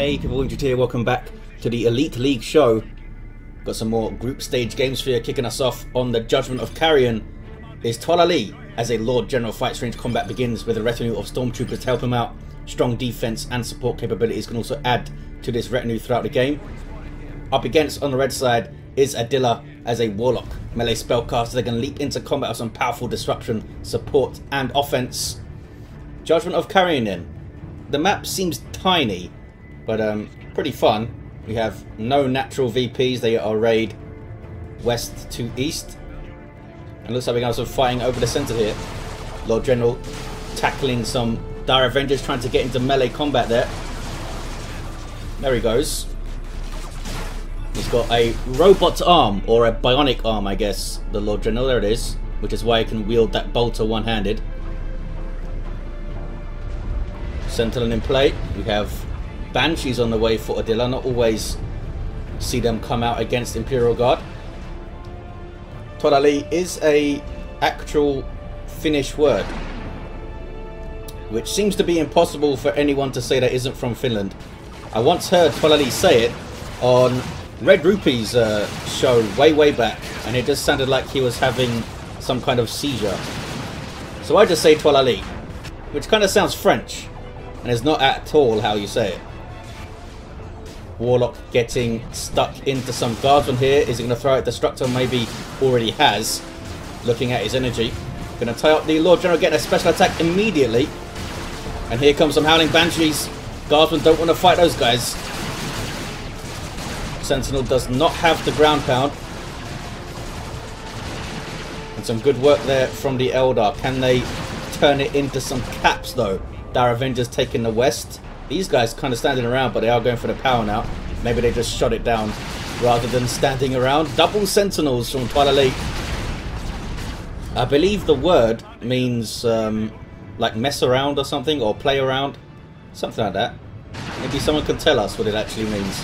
Hey people, Indrid here, welcome back to the Elite League show. Got some more group stage games for you, kicking us off on the Judgment of Carrion is Twalali. As a Lord General fights range combat begins with a retinue of stormtroopers to help him out. Strong defense and support capabilities can also add to this retinue throughout the game. Up against, on the red side, is Adilla as a Warlock. Melee spellcaster, they can leap into combat with some powerful disruption, support and offense. Judgment of Carrion in. The map seems tiny, but pretty fun. We have no natural VPs, they are arrayed west to east. And looks like we're going to have some fighting over the centre here. Lord General tackling some Dire Avengers, trying to get into melee combat there. There he goes. He's got a robot arm, or a bionic arm, I guess, the Lord General. There it is, which is why he can wield that bolter one-handed. Sentinel in play. We have Banshees on the way for Adilla. Not always see them come out against Imperial Guard. Twalali is a actual Finnish word, which seems to be impossible for anyone to say that isn't from Finland. I once heard Twalali say it on Red Rupee's show way back, and it just sounded like he was having some kind of seizure. So I just say Twalali, which kind of sounds French, and it's not at all how you say it. Warlock getting stuck into some guardsman here. Is he going to throw out Destructor? Maybe already has. Looking at his energy. Going to tie up the Lord General, getting a special attack immediately. And here comes some Howling Banshees. Guardsmen don't want to fight those guys. Sentinel does not have the ground pound. And some good work there from the Eldar. Can they turn it into some caps though? Dire Avengers taking the west. These guys kind of standing around, but they are going for the power now. Maybe they just shot it down rather than standing around. Double Sentinels from Twalali. I believe the word means like mess around or something, or play around. Something like that. Maybe someone can tell us what it actually means.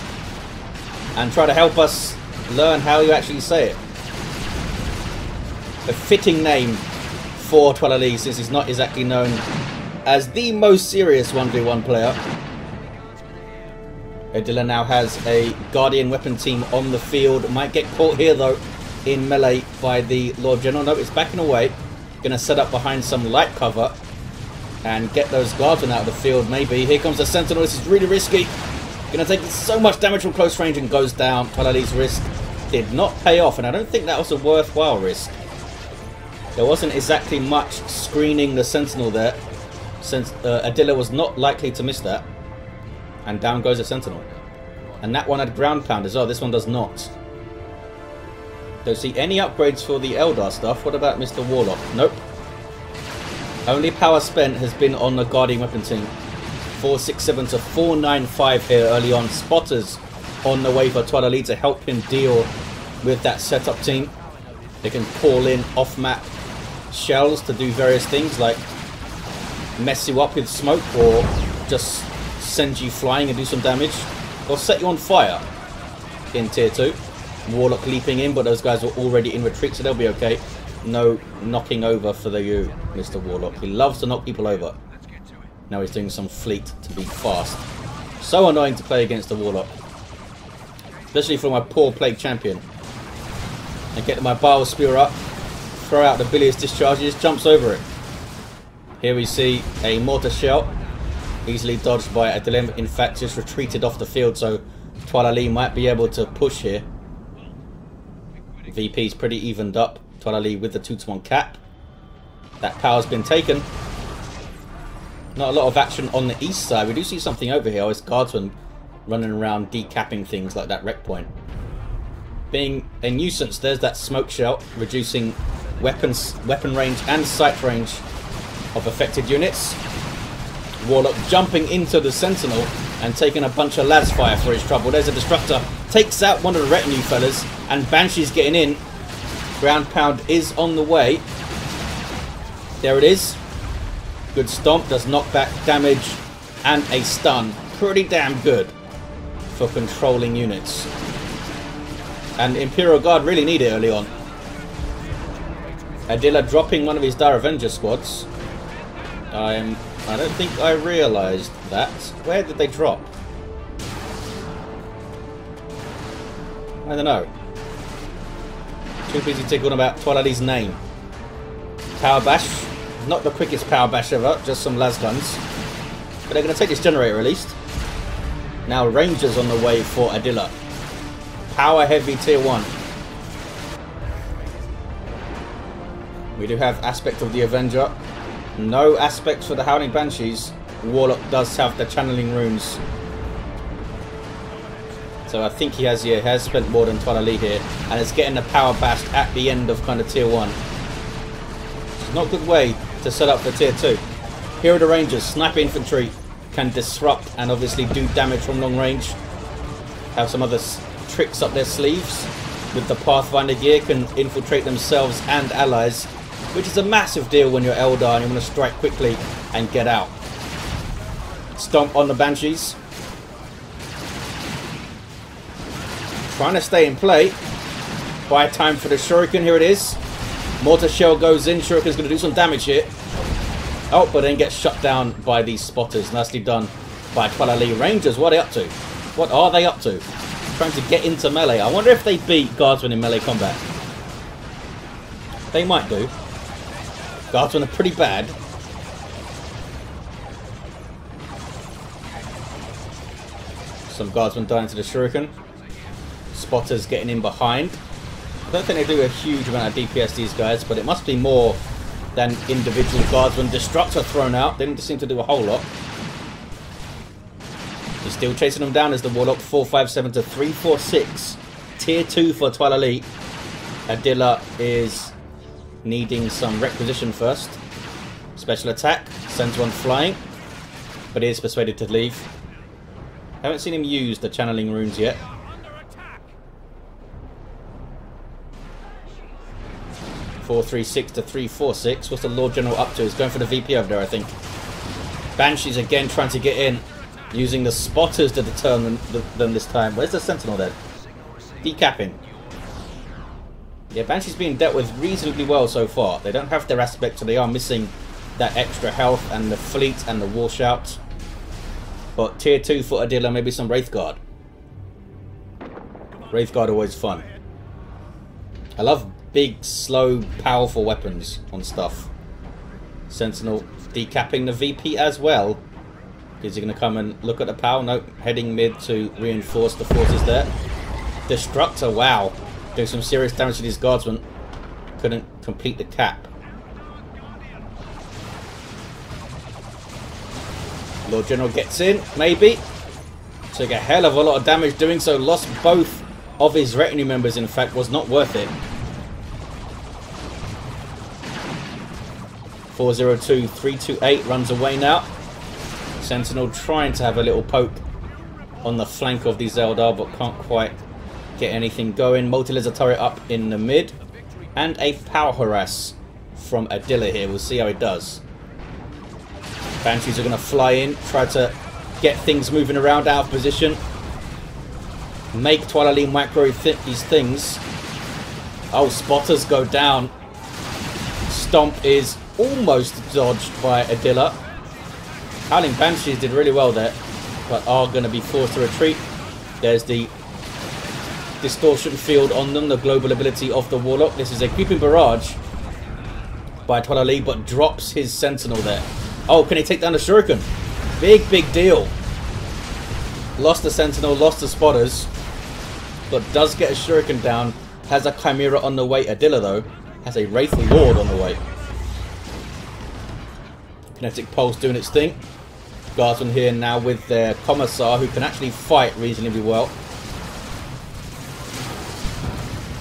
And try to help us learn how you actually say it. A fitting name for Twalali, since he's not exactly known as the most serious 1v1 player. Adilla now has a Guardian weapon team on the field. Might get caught here though in melee by the Lord General. No, it's backing away. Gonna set up behind some light cover and get those guardsmen out of the field maybe. Here comes the Sentinel. This is really risky. Gonna take so much damage from close range and goes down. Twalali's risk did not pay off, and I don't think that was a worthwhile risk. There wasn't exactly much screening the Sentinel there, since Adilla was not likely to miss that. And down goes a Sentinel. And that one had ground pound as well. This one does not. Don't see any upgrades for the Eldar stuff. What about Mr. Warlock? Nope. Only power spent has been on the Guardian weapon team. 467 to 495 here early on. Spotters on the way for Twalali to help him deal with that setup team. They can call in off-map shells to do various things like mess you up with smoke, or just send you flying and do some damage, or set you on fire in tier 2. Warlock leaping in, but those guys were already in retreat, so they'll be okay. No knocking over for you, Mr. Warlock. He loves to knock people over. Now he's doing some fleet to be fast. So annoying to play against the Warlock, especially for my poor Plague champion. And get my Bile Spear up, throw out the bilious discharge, he just jumps over it. Here we see a mortar shell, easily dodged by Adilla. In fact, just retreated off the field, so Twalali might be able to push here. VP's pretty evened up. Twalali with the 2-to-1 cap. That power's been taken. Not a lot of action on the east side. We do see something over here. It's guardsmen running around decapping things like that wreck point. Being a nuisance, there's that smoke shell, reducing weapon range and sight range of affected units. Warlock jumping into the Sentinel and taking a bunch of las fire for his trouble. There's a Destructor, takes out one of the retinue fellas, and Banshee's getting in. Ground pound is on the way. There it is. Good stomp, does knockback damage and a stun. Pretty damn good for controlling units. And Imperial Guard really need it early on. Adilla dropping one of his Dire Avenger squads. I don't think I realised that. Where did they drop? I don't know. Too busy tickling about Twilighty's name. Power Bash. Not the quickest Power Bash ever, just some las guns. But they're going to take this generator at least. Now Rangers on the way for Adilla. Power heavy tier 1. We do have aspect of the Avenger. No aspects for the Howling Banshees. Warlock does have the channeling runes. So I think he has, yeah, has spent more than Twilight here. And is getting the power bash at the end of kind of tier 1. It's not a good way to set up for tier 2. Here are the Rangers. Sniper infantry can disrupt and obviously do damage from long range. Have some other tricks up their sleeves. With the Pathfinder gear can infiltrate themselves and allies. Which is a massive deal when you're Eldar and you want to strike quickly and get out. Stomp on the Banshees. Trying to stay in play. Buy time for the Shuriken. Here it is. Mortar shell goes in. Shuriken's going to do some damage here. Oh, but then gets shut down by these spotters. Nicely done by Twilight Rangers. What are they up to? What are they up to? Trying to get into melee. I wonder if they beat Guardsmen in melee combat. They might do. Guardsmen are pretty bad. Some Guardsmen dying to the Shuriken. Spotters getting in behind. I don't think they do a huge amount of DPS, these guys, but it must be more than individual Guardsmen. Destructor thrown out. Didn't seem to do a whole lot. He's still chasing them down as the Warlock. 457 to 346. Tier 2 for Twilight. Adilla is needing some requisition first. Special attack. Sends one flying. But he is persuaded to leave. Haven't seen him use the channeling runes yet. .436 to 346. What's the Lord General up to? He's going for the VP over there, I think. Banshees again trying to get in. Using the spotters to deter them this time. Where's the Sentinel then? Decapping. Yeah, Banshees being dealt with reasonably well so far. They don't have their aspect, so they are missing that extra health and the fleet and the wall shout. But tier 2 for Adilla, maybe some Wraithguard. Wraithguard always fun. I love big, slow, powerful weapons on stuff. Sentinel decapping the VP as well. Is he going to come and look at the power? Nope. Heading mid to reinforce the forces there. Destructor, wow. Do some serious damage to these Guardsmen. Couldn't complete the cap. Lord General gets in, maybe. Took a hell of a lot of damage doing so. Lost both of his retinue members, in fact. Was not worth it. 402, 328 runs away now. Sentinel trying to have a little poke on the flank of the Eldar, but can't quite get anything going. Multi-laser turret up in the mid. And a power harass from Adilla here. We'll see how it does. Banshees are going to fly in, try to get things moving around out of position. Make Twilight micro these things. Oh, spotters go down. Stomp is almost dodged by Adilla. Howling Banshees did really well there, but are going to be forced to retreat. There's the distortion field on them, the global ability of the Warlock. This is a creeping barrage by Twilight, but drops his Sentinel there. Oh, can he take down the Shuriken? Big, big deal. Lost the Sentinel, lost the spotters, but does get a Shuriken down. Has a Chimera on the way. Adilla, though, has a Wraith Lord on the way. Kinetic Pulse doing its thing. Guardsmen here now with their Commissar, who can actually fight reasonably well.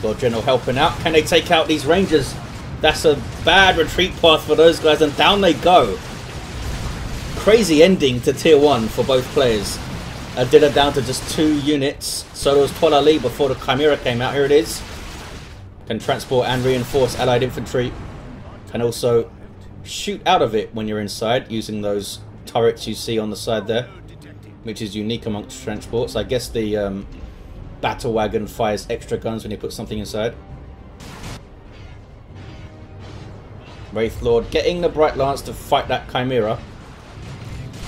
Lord General helping out. Can they take out these Rangers? That's a bad retreat path for those guys, and down they go. Crazy ending to tier 1 for both players. Adilla down to just 2 units. So was Twilight before the Chimera came out. Here it is. Can transport and reinforce allied infantry. Can also shoot out of it when you're inside using those turrets you see on the side there, which is unique amongst transports. I guess the battle wagon fires extra guns when you put something inside. Wraith Lord getting the Bright Lance to fight that Chimera.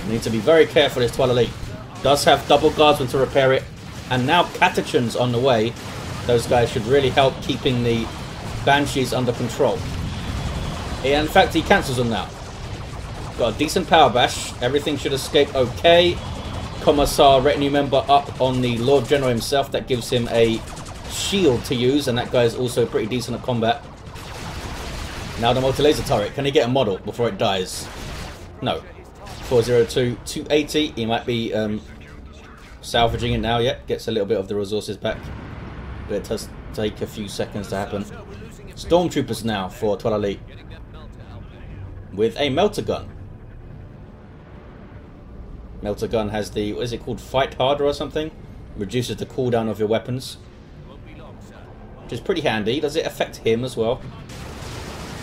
Need to be very careful. This Twilight does have double Guardsmen to repair it, and now Catachans on the way. Those guys should really help keeping the Banshees under control. Yeah, in fact, he cancels them now. Got a decent power bash. Everything should escape okay. Commissar retinue member up on the Lord General himself. That gives him a shield to use, and that guy's also pretty decent at combat. Now the multi-laser turret. Can he get a model before it dies? No. 402, 280. He might be salvaging it now. Yet gets a little bit of the resources back, but it does take a few seconds to happen. Stormtroopers now for Twala Elite with a melter gun. Melter gun has the, what is it called, fight harder or something? Reduces the cooldown of your weapons, which is pretty handy. Does it affect him as well?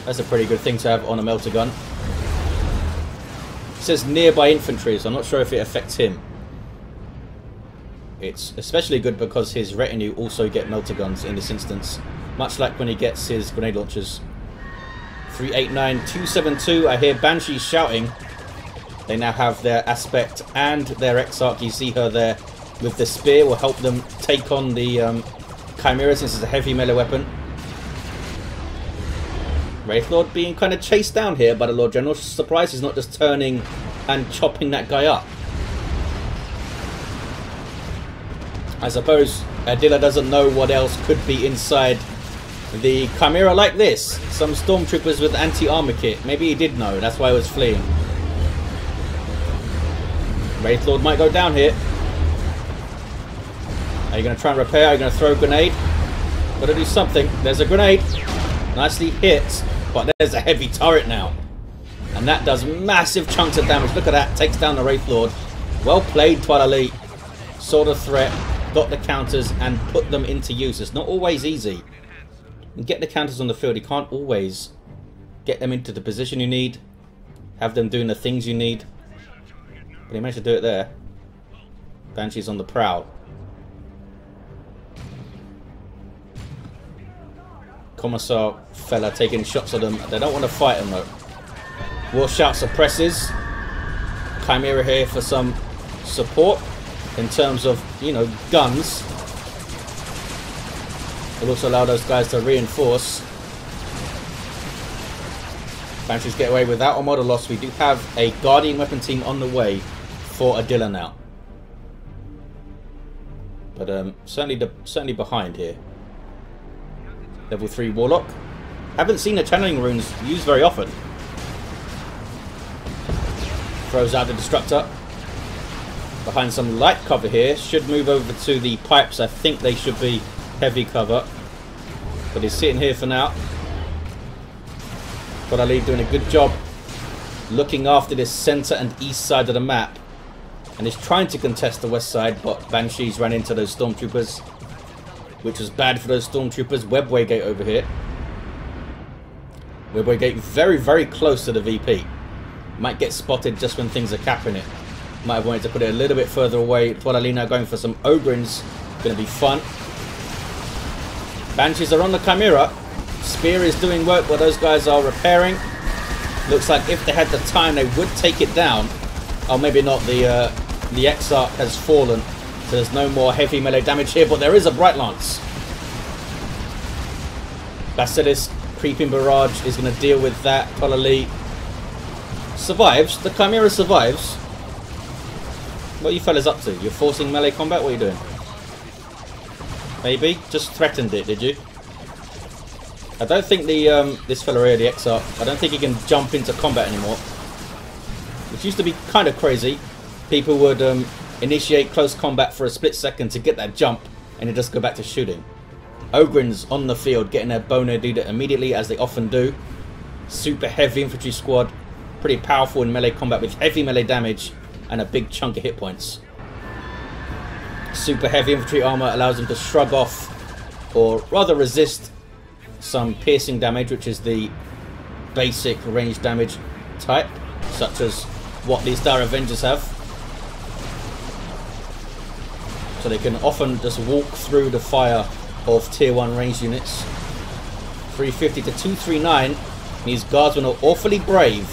That's a pretty good thing to have on a melter gun. It says nearby infantry, so I'm not sure if it affects him. It's especially good because his retinue also get melter guns in this instance, much like when he gets his grenade launchers. 389, 272. I hear Banshees shouting. They now have their Aspect and their Exarch. You see her there with the spear. Will help them take on the Chimera since it's a heavy melee weapon. Wraithlord being kind of chased down here by the Lord General. Surprised he's not just turning and chopping that guy up. I suppose Adila doesn't know what else could be inside the Chimera like this. Some Stormtroopers with anti-armor kit. Maybe he did know. That's why he was fleeing. Wraithlord might go down here. Are you going to try and repair? Are you going to throw a grenade? Got to do something. There's a grenade. Nicely hit. But there's a heavy turret now. And that does massive chunks of damage. Look at that. Takes down the Wraithlord. Well played, Twala Elite. Saw the threat. Got the counters and put them into use. It's not always easy. You get the counters on the field. You can't always get them into the position you need. Have them doing the things you need. But he managed to do it there. Banshee's on the prowl. Commissar fella taking shots at them. They don't want to fight him though. War Shout suppresses. Chimera here for some support in terms of, you know, guns. It'll also allow those guys to reinforce. Banshees get away without a model loss. We do have a Guardian weapon team on the way for Adila now. But certainly behind here. Level 3 Warlock. Haven't seen the channeling runes used very often. Throws out the Destructor. Behind some light cover here. Should move over to the pipes. I think they should be heavy cover. But he's sitting here for now. Twala Elite doing a good job looking after this centre and east side of the map. And is trying to contest the west side, but Banshees ran into those Stormtroopers, which was bad for those Stormtroopers. Webway Gate over here. Webway Gate very, very close to the VP. Might get spotted just when things are capping it. Might have wanted to put it a little bit further away. Twala Elite now going for some Ogrins. Going to be fun. Banshees are on the Chimera. Spear is doing work while those guys are repairing. Looks like if they had the time, they would take it down. Oh, maybe not. The Exarch has fallen. So there's no more heavy melee damage here, but there is a Bright Lance. Basilisk, Creeping Barrage is going to deal with that. Twala Elite survives. The Chimera survives. What are you fellas up to? You're forcing melee combat? What are you doing? Maybe? Just threatened it, did you? I don't think this fella here, the Exarch, I don't think he can jump into combat anymore. Which used to be kind of crazy. People would initiate close combat for a split second to get that jump, and then just go back to shooting. Ogrins on the field, getting their boner leader immediately, as they often do. Super heavy infantry squad. Pretty powerful in melee combat with heavy melee damage and a big chunk of hit points. Super heavy infantry armor allows them to shrug off, or rather resist, some piercing damage, which is the basic range damage type, such as what these Dire Avengers have. So they can often just walk through the fire of tier 1 range units. 350 to 239. These guardsmen are awfully brave.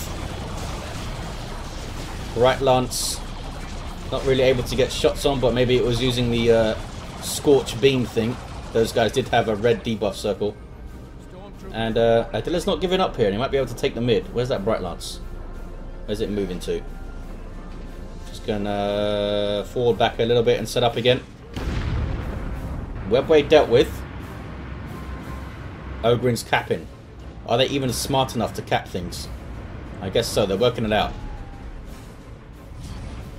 Bright Lance, not really able to get shots on, but maybe it was using the Scorch Beam thing. those guys did have a red debuff circle. And Adilla's not giving up here, and he might be able to take the mid. Where's that Bright Lance? Where's it moving to? Just gonna forward back a little bit and set up again. Webway dealt with. Ogren's capping. Are they even smart enough to cap things? I guess so, they're working it out.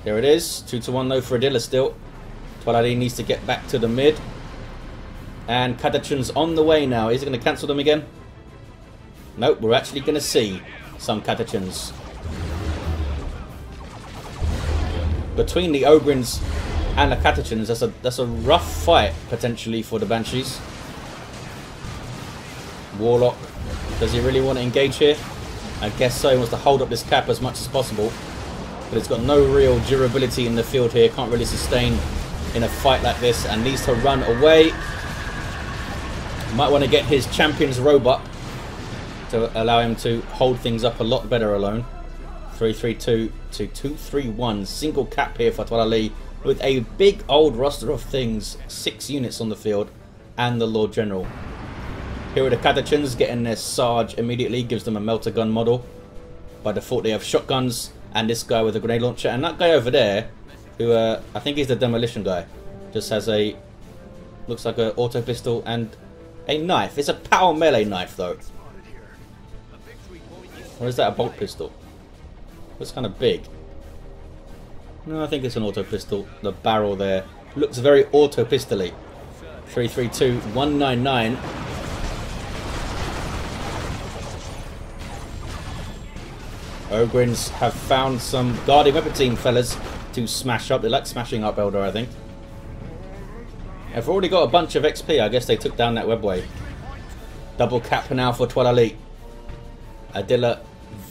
There it is. 2-1 though for Adilla still. Twalali needs to get back to the mid. And Katachan's on the way now. Is he going to cancel them again? Nope, we're actually going to see some Katachans. Between the Ogrins and the Katachans, that's a rough fight, potentially, for the Banshees. Warlock, does he really want to engage here? I guess so. He wants to hold up this cap as much as possible. But it's got no real durability in the field here. Can't really sustain in a fight like this and needs to run away. Might want to get his champion's robe up to allow him to hold things up a lot better alone. 3-3-2 to 2-3-1. Single cap here for Twalali with a big old roster of things. 6 units on the field and the Lord General. Here are the Katachans getting their Sarge immediately. Gives them a melter gun model. By default they have shotguns. And this guy with a grenade launcher. And that guy over there, who I think he's the demolition guy, just has a, looks like an auto pistol and a knife. It's a power melee knife though. Or is that a bolt pistol? Looks kind of big. No, I think it's an auto pistol. The barrel there looks very auto pistol-y. 332 199. Ogrins have found some Guardian Weapon Team fellas to smash up. They like smashing up Eldar, I think. They've already got a bunch of XP. I guess they took down that webway. Double cap now for Twalali. Adilla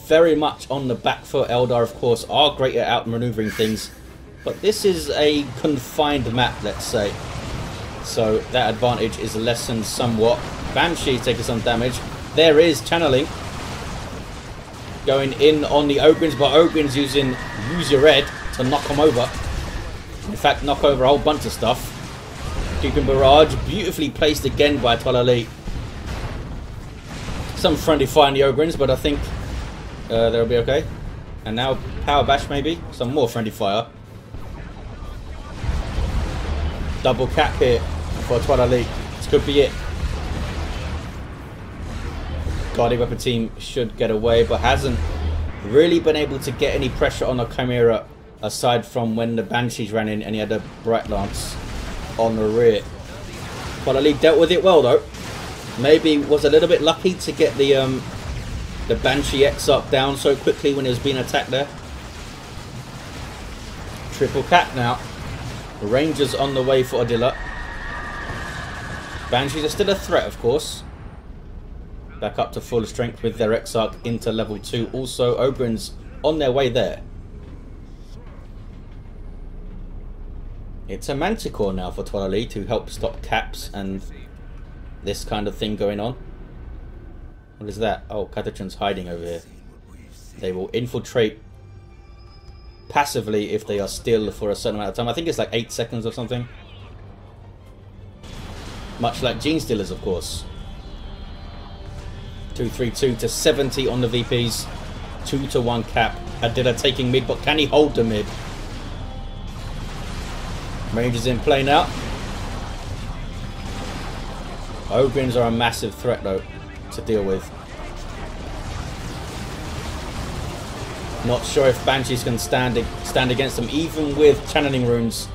very much on the back foot. Eldar, of course, are great at outmaneuvering things. But this is a confined map, let's say. So that advantage is lessened somewhat. Banshee taking some damage. There is channeling. Going in on the Ogrins, but Ogrins using Use Your Red to knock them over. In fact, knock over a whole bunch of stuff. Keeping Barrage beautifully placed again by Twalali. Some friendly fire in the Ogrins, but I think they'll be okay. And now Power Bash maybe. Some more friendly fire. Double cap here for Twalali. This could be it. Guardian Weapon Team should get away, but hasn't really been able to get any pressure on the Chimera aside from when the Banshees ran in and he had a Bright Lance on the rear. Twalali dealt with it well though. Maybe was a little bit lucky to get the Banshee X up down so quickly when he was being attacked there. Triple cap now. The Rangers on the way for Adilla. Banshees are still a threat, of course. Back up to full strength with their Exarch into level 2. Also, Ogrins on their way there. It's a Manticore now for Twalali to help stop caps and this kind of thing going on. What is that? Oh, Katachan's hiding over here. They will infiltrate passively if they are still for a certain amount of time. I think it's like 8 seconds or something. Much like Gene Stealers, of course. 232 to 70 on the VPs. 2-1 cap. Adilla taking mid, but can he hold the mid? Rangers in play now. Ogrins are a massive threat though to deal with. Not sure if Banshees can stand against them, even with channeling runes.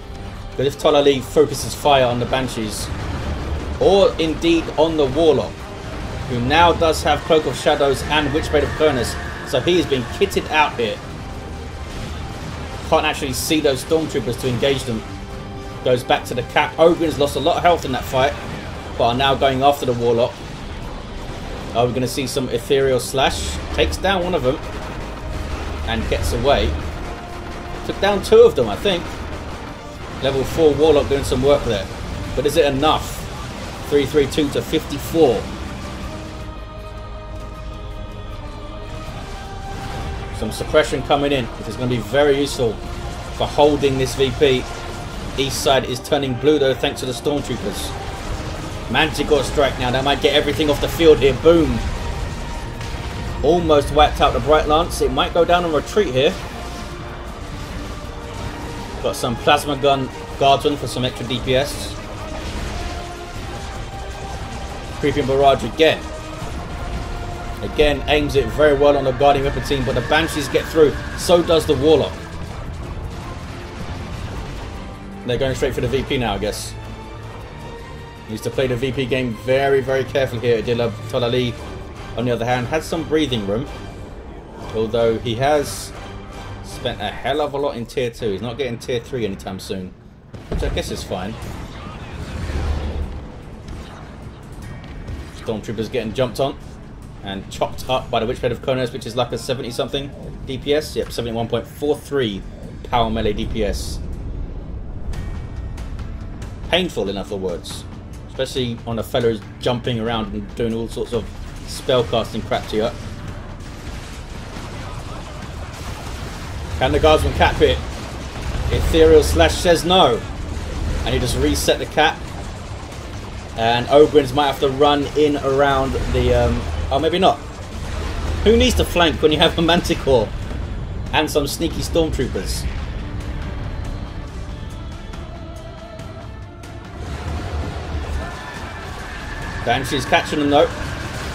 But if Twalali focuses fire on the Banshees, or indeed on the Warlock, who now does have Cloak of Shadows and Witchblade of Furnace, so he is being kitted out here. Can't actually see those Stormtroopers to engage them. Goes back to the cap. Ogrins lost a lot of health in that fight, but are now going after the Warlock. Are we going to see some Ethereal Slash? Takes down one of them and gets away. Took down 2 of them, I think. Level 4 Warlock doing some work there. But is it enough? 332 to 54. Some suppression coming in, which is going to be very useful for holding this VP. East side is turning blue though, thanks to the Stormtroopers. Manticore strike now. That might get everything off the field here. Boom. Almost wiped out the Bright Lance. It might go down on retreat here. Got some Plasma Gun Guardsman for some extra DPS. Creeping Barrage again. Again, aims it very well on the Guardian Weapon team, but the Banshees get through. So does the Warlock. They're going straight for the VP now, I guess. Needs to play the VP game very, very carefully here. Adila Tolali, on the other hand, has some breathing room. Although he has spent a hell of a lot in Tier 2. He's not getting Tier 3 anytime soon. Which I guess is fine. Stormtroopers getting jumped on. And chopped up by the Witchblade of Kronos, which is like a 70-something DPS. Yep, 71.43 power melee DPS. Painful, in other words. Especially on a fellow who's jumping around and doing all sorts of spellcasting crap to you. Can the Guardsman cap it? Ethereal Slash says no. And he just reset the cap. And Ogryns might have to run in around the... oh, maybe not. Who needs to flank when you have a Manticore? And some sneaky Stormtroopers. Banshee's catching them though.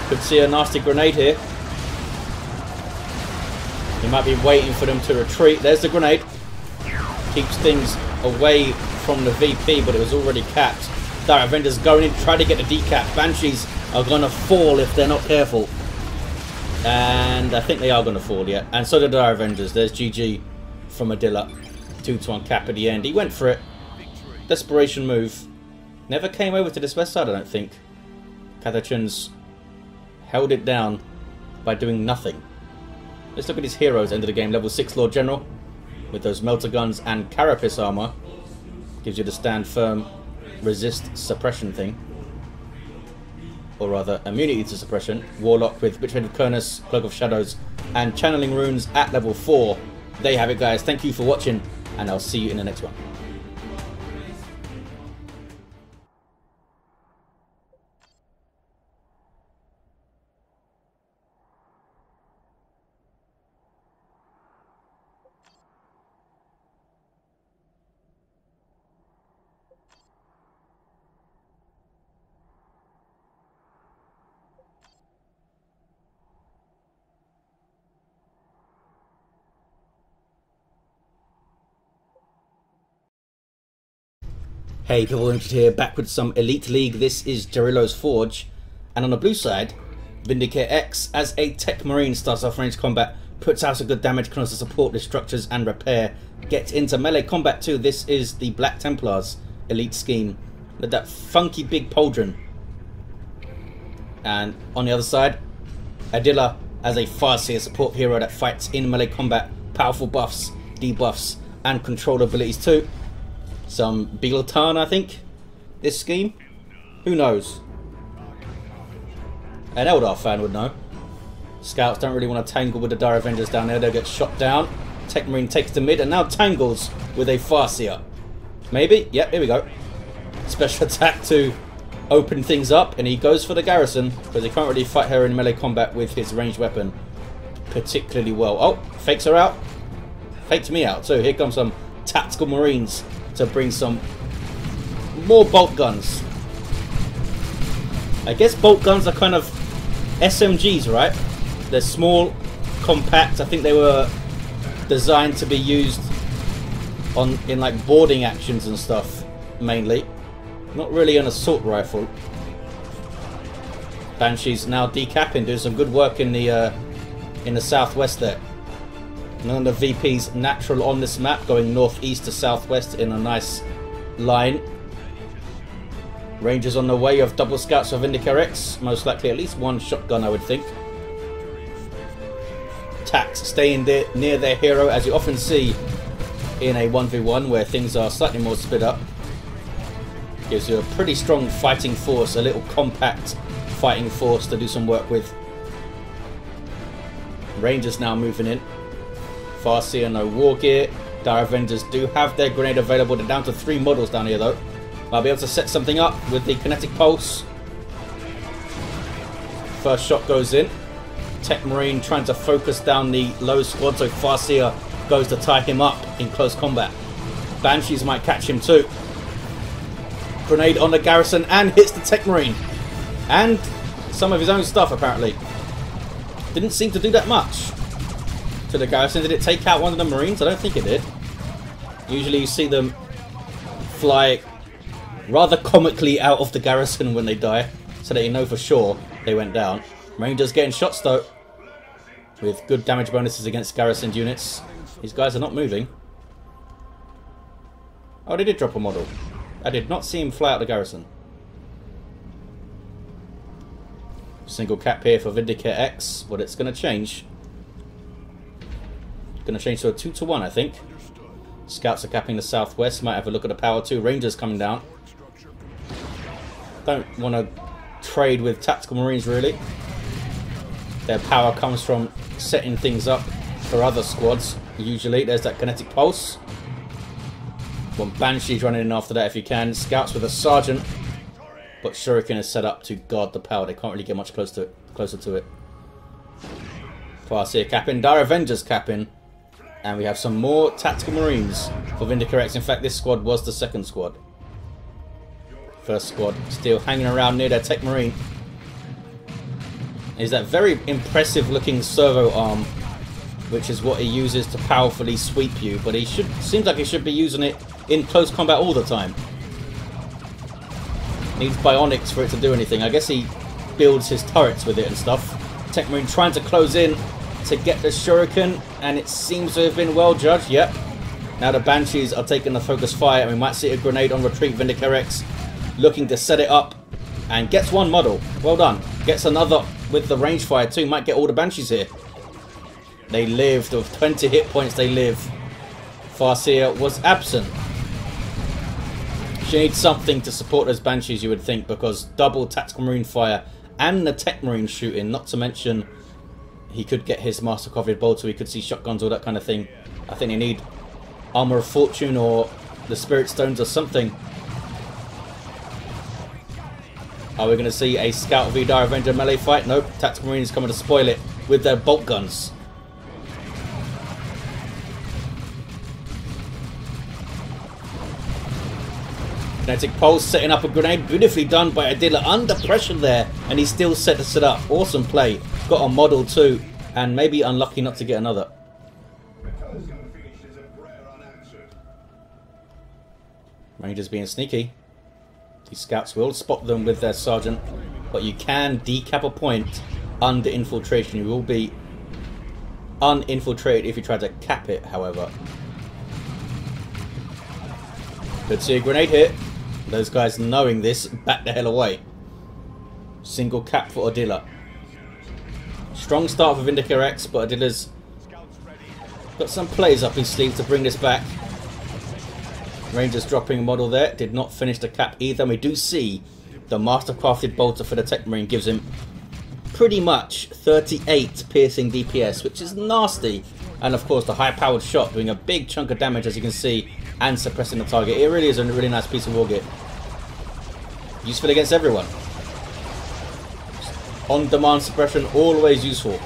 Could see a nasty grenade here. He might be waiting for them to retreat. There's the grenade. Keeps things away from the VP, but it was already capped. Dire Avengers going in, try to get the decap. Banshees are going to fall if they're not careful. And I think they are going to fall, yeah. And so did Dire Avengers. There's GG from Adila. 2-1 cap at the end. He went for it. Desperation move. Never came over to this west side, I don't think. Catachans held it down by doing nothing. Let's look at his heroes end of the game. Level 6 Lord General with those melter guns and carapace armor. Gives you the stand firm resist suppression thing. Or rather, immunity to suppression. Warlock with Witchblade of Kronos, Cloak of Shadows, and channeling runes at level 4. There you have it, guys. Thank you for watching, and I'll see you in the next one. Hey people, Indrid here, back with some Elite League. This is Gerillo's Forge, and on the blue side, Vindicate X, as a Tech Marine, starts off range combat, puts out a good damage, can also support the structures and repair, gets into melee combat too. This is the Black Templars Elite scheme, with that funky big pauldron. And on the other side, Adila as a Farseer support hero that fights in melee combat, powerful buffs, debuffs, and control abilities too. Some Bilotan, I think, this scheme. Who knows? An Eldar fan would know. Scouts don't really want to tangle with the Dire Avengers down there. They'll get shot down. Tech Marine takes the mid and now tangles with a Farseer. Maybe? Yep, here we go. Special attack to open things up, and he goes for the Garrison because he can't really fight her in melee combat with his ranged weapon particularly well. Oh, fakes her out. Fakes me out too. Here comes some Tactical Marines to bring some more bolt guns. I guess bolt guns are kind of SMGs, right? They're small, compact. I think they were designed to be used in like boarding actions and stuff, mainly. Not really an assault rifle. Banshees now decapping, doing some good work in the southwest there. None of the VP's natural on this map, going northeast to southwest in a nice line. Rangers on the way of double scouts of Vindicate X, most likely at least one shotgun, I would think. Tax staying near their hero, as you often see in a 1v1 where things are slightly more split up. Gives you a pretty strong fighting force, a little compact fighting force to do some work with. Rangers now moving in. Farseer, no war gear. Dire Avengers do have their grenade available. They're down to 3 models down here though. Might be able to set something up with the kinetic pulse. First shot goes in. Tech Marine trying to focus down the low squad, so Farseer goes to tie him up in close combat. Banshees might catch him too. Grenade on the garrison and hits the Tech Marine. And some of his own stuff apparently. Didn't seem to do that much to the garrison. Did it take out one of the Marines? I don't think it did. Usually you see them fly rather comically out of the garrison when they die, so that you know for sure they went down. Rangers getting shots though, with good damage bonuses against garrisoned units. These guys are not moving. Oh, they did drop a model. I did not see him fly out the garrison. Single cap here for Vindicate X, but it's going to change. Going to change to a 2-to-1, I think. Scouts are capping the southwest. Might have a look at the power too. Rangers coming down. Don't want to trade with tactical marines really. Their power comes from setting things up for other squads. Usually there's that kinetic pulse. Want Banshees running in after that if you can. Scouts with a sergeant, but Shuriken is set up to guard the power. They can't really get much closer to it. Farseer capping, Dire Avengers capping, and we have some more tactical marines for Vindicate X. In fact, this squad was the second squad. First squad still hanging around near their Tech Marine. Is that very impressive looking servo arm, which is what he uses to powerfully sweep you, but he seems like he should be using it in close combat all the time. Needs bionics for it to do anything. I guess he builds his turrets with it and stuff. Tech Marine trying to close in to get the Shuriken, and it seems to have been well judged. Yep. Now the Banshees are taking the focus fire, and we might see a grenade on retreat. Vindicate X looking to set it up, and gets one model. Well done. Gets another with the range fire too. Might get all the Banshees here. They lived. With 20 hit points, they live. Farseer was absent. She needs something to support those Banshees, you would think, because double tactical marine fire and the Tech Marine shooting, not to mention he could get his Master Coveted Bolter, he could see shotguns, all that kind of thing. I think they need Armor of Fortune or the Spirit Stones or something. Are we going to see a Scout v Dire Avenger melee fight? Nope. Tactical Marines coming to spoil it with their bolt guns. Kinetic Pulse setting up a grenade. Beautifully done by Adila. Under pressure there. And he's still set to set up. Awesome play. Got a model too. And maybe unlucky not to get another. Rangers being sneaky. These scouts will spot them with their sergeant. But you can decap a point under infiltration. You will be uninfiltrated if you try to cap it, however. Could see a grenade hit. Those guys knowing this, back the hell away. Single cap for Adila. Strong start for Vindicate X, but Adila's got some plays up his sleeve to bring this back. Rangers dropping a model there. Did not finish the cap either. And we do see the Master Crafted Bolter for the Tech Marine gives him pretty much 38 piercing DPS, which is nasty. And of course the high powered shot doing a big chunk of damage, as you can see, and suppressing the target. It really is a really nice piece of wargear. Useful against everyone. On-demand suppression, always useful.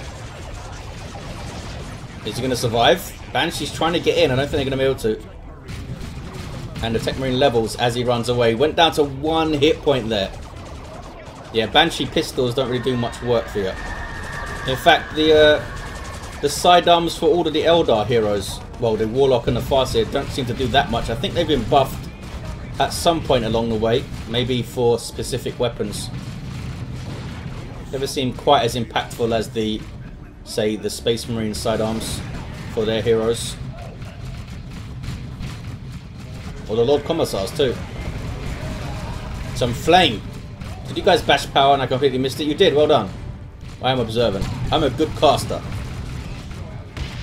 Is he going to survive? Banshee's trying to get in. I don't think they're going to be able to. And the Tech Marine levels as he runs away. Went down to 1 hit point there. Yeah, Banshee pistols don't really do much work for you. In fact, the sidearms for all of the Eldar heroes, well, the Warlock and the Farseer, don't seem to do that much. I think they've been buffed at some point along the way, maybe for specific weapons. Never seem quite as impactful as the, say, the Space Marine sidearms for their heroes. Or the Lord Commissars too. Some flame. Did you guys bash power and I completely missed it? You did, well done. I am observant. I'm a good caster.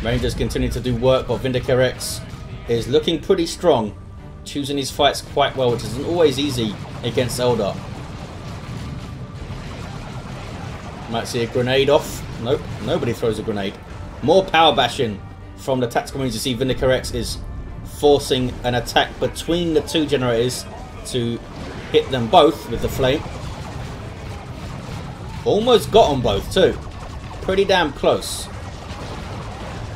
Rangers continue to do work, but Vindicate X is looking pretty strong. Choosing his fights quite well, which isn't always easy against Eldar. Might see a grenade off. Nope, nobody throws a grenade. More power bashing from the tactical marines. You see Vindicate X is forcing an attack between the two generators. to hit them both with the flame. Almost got on both too. Pretty damn close.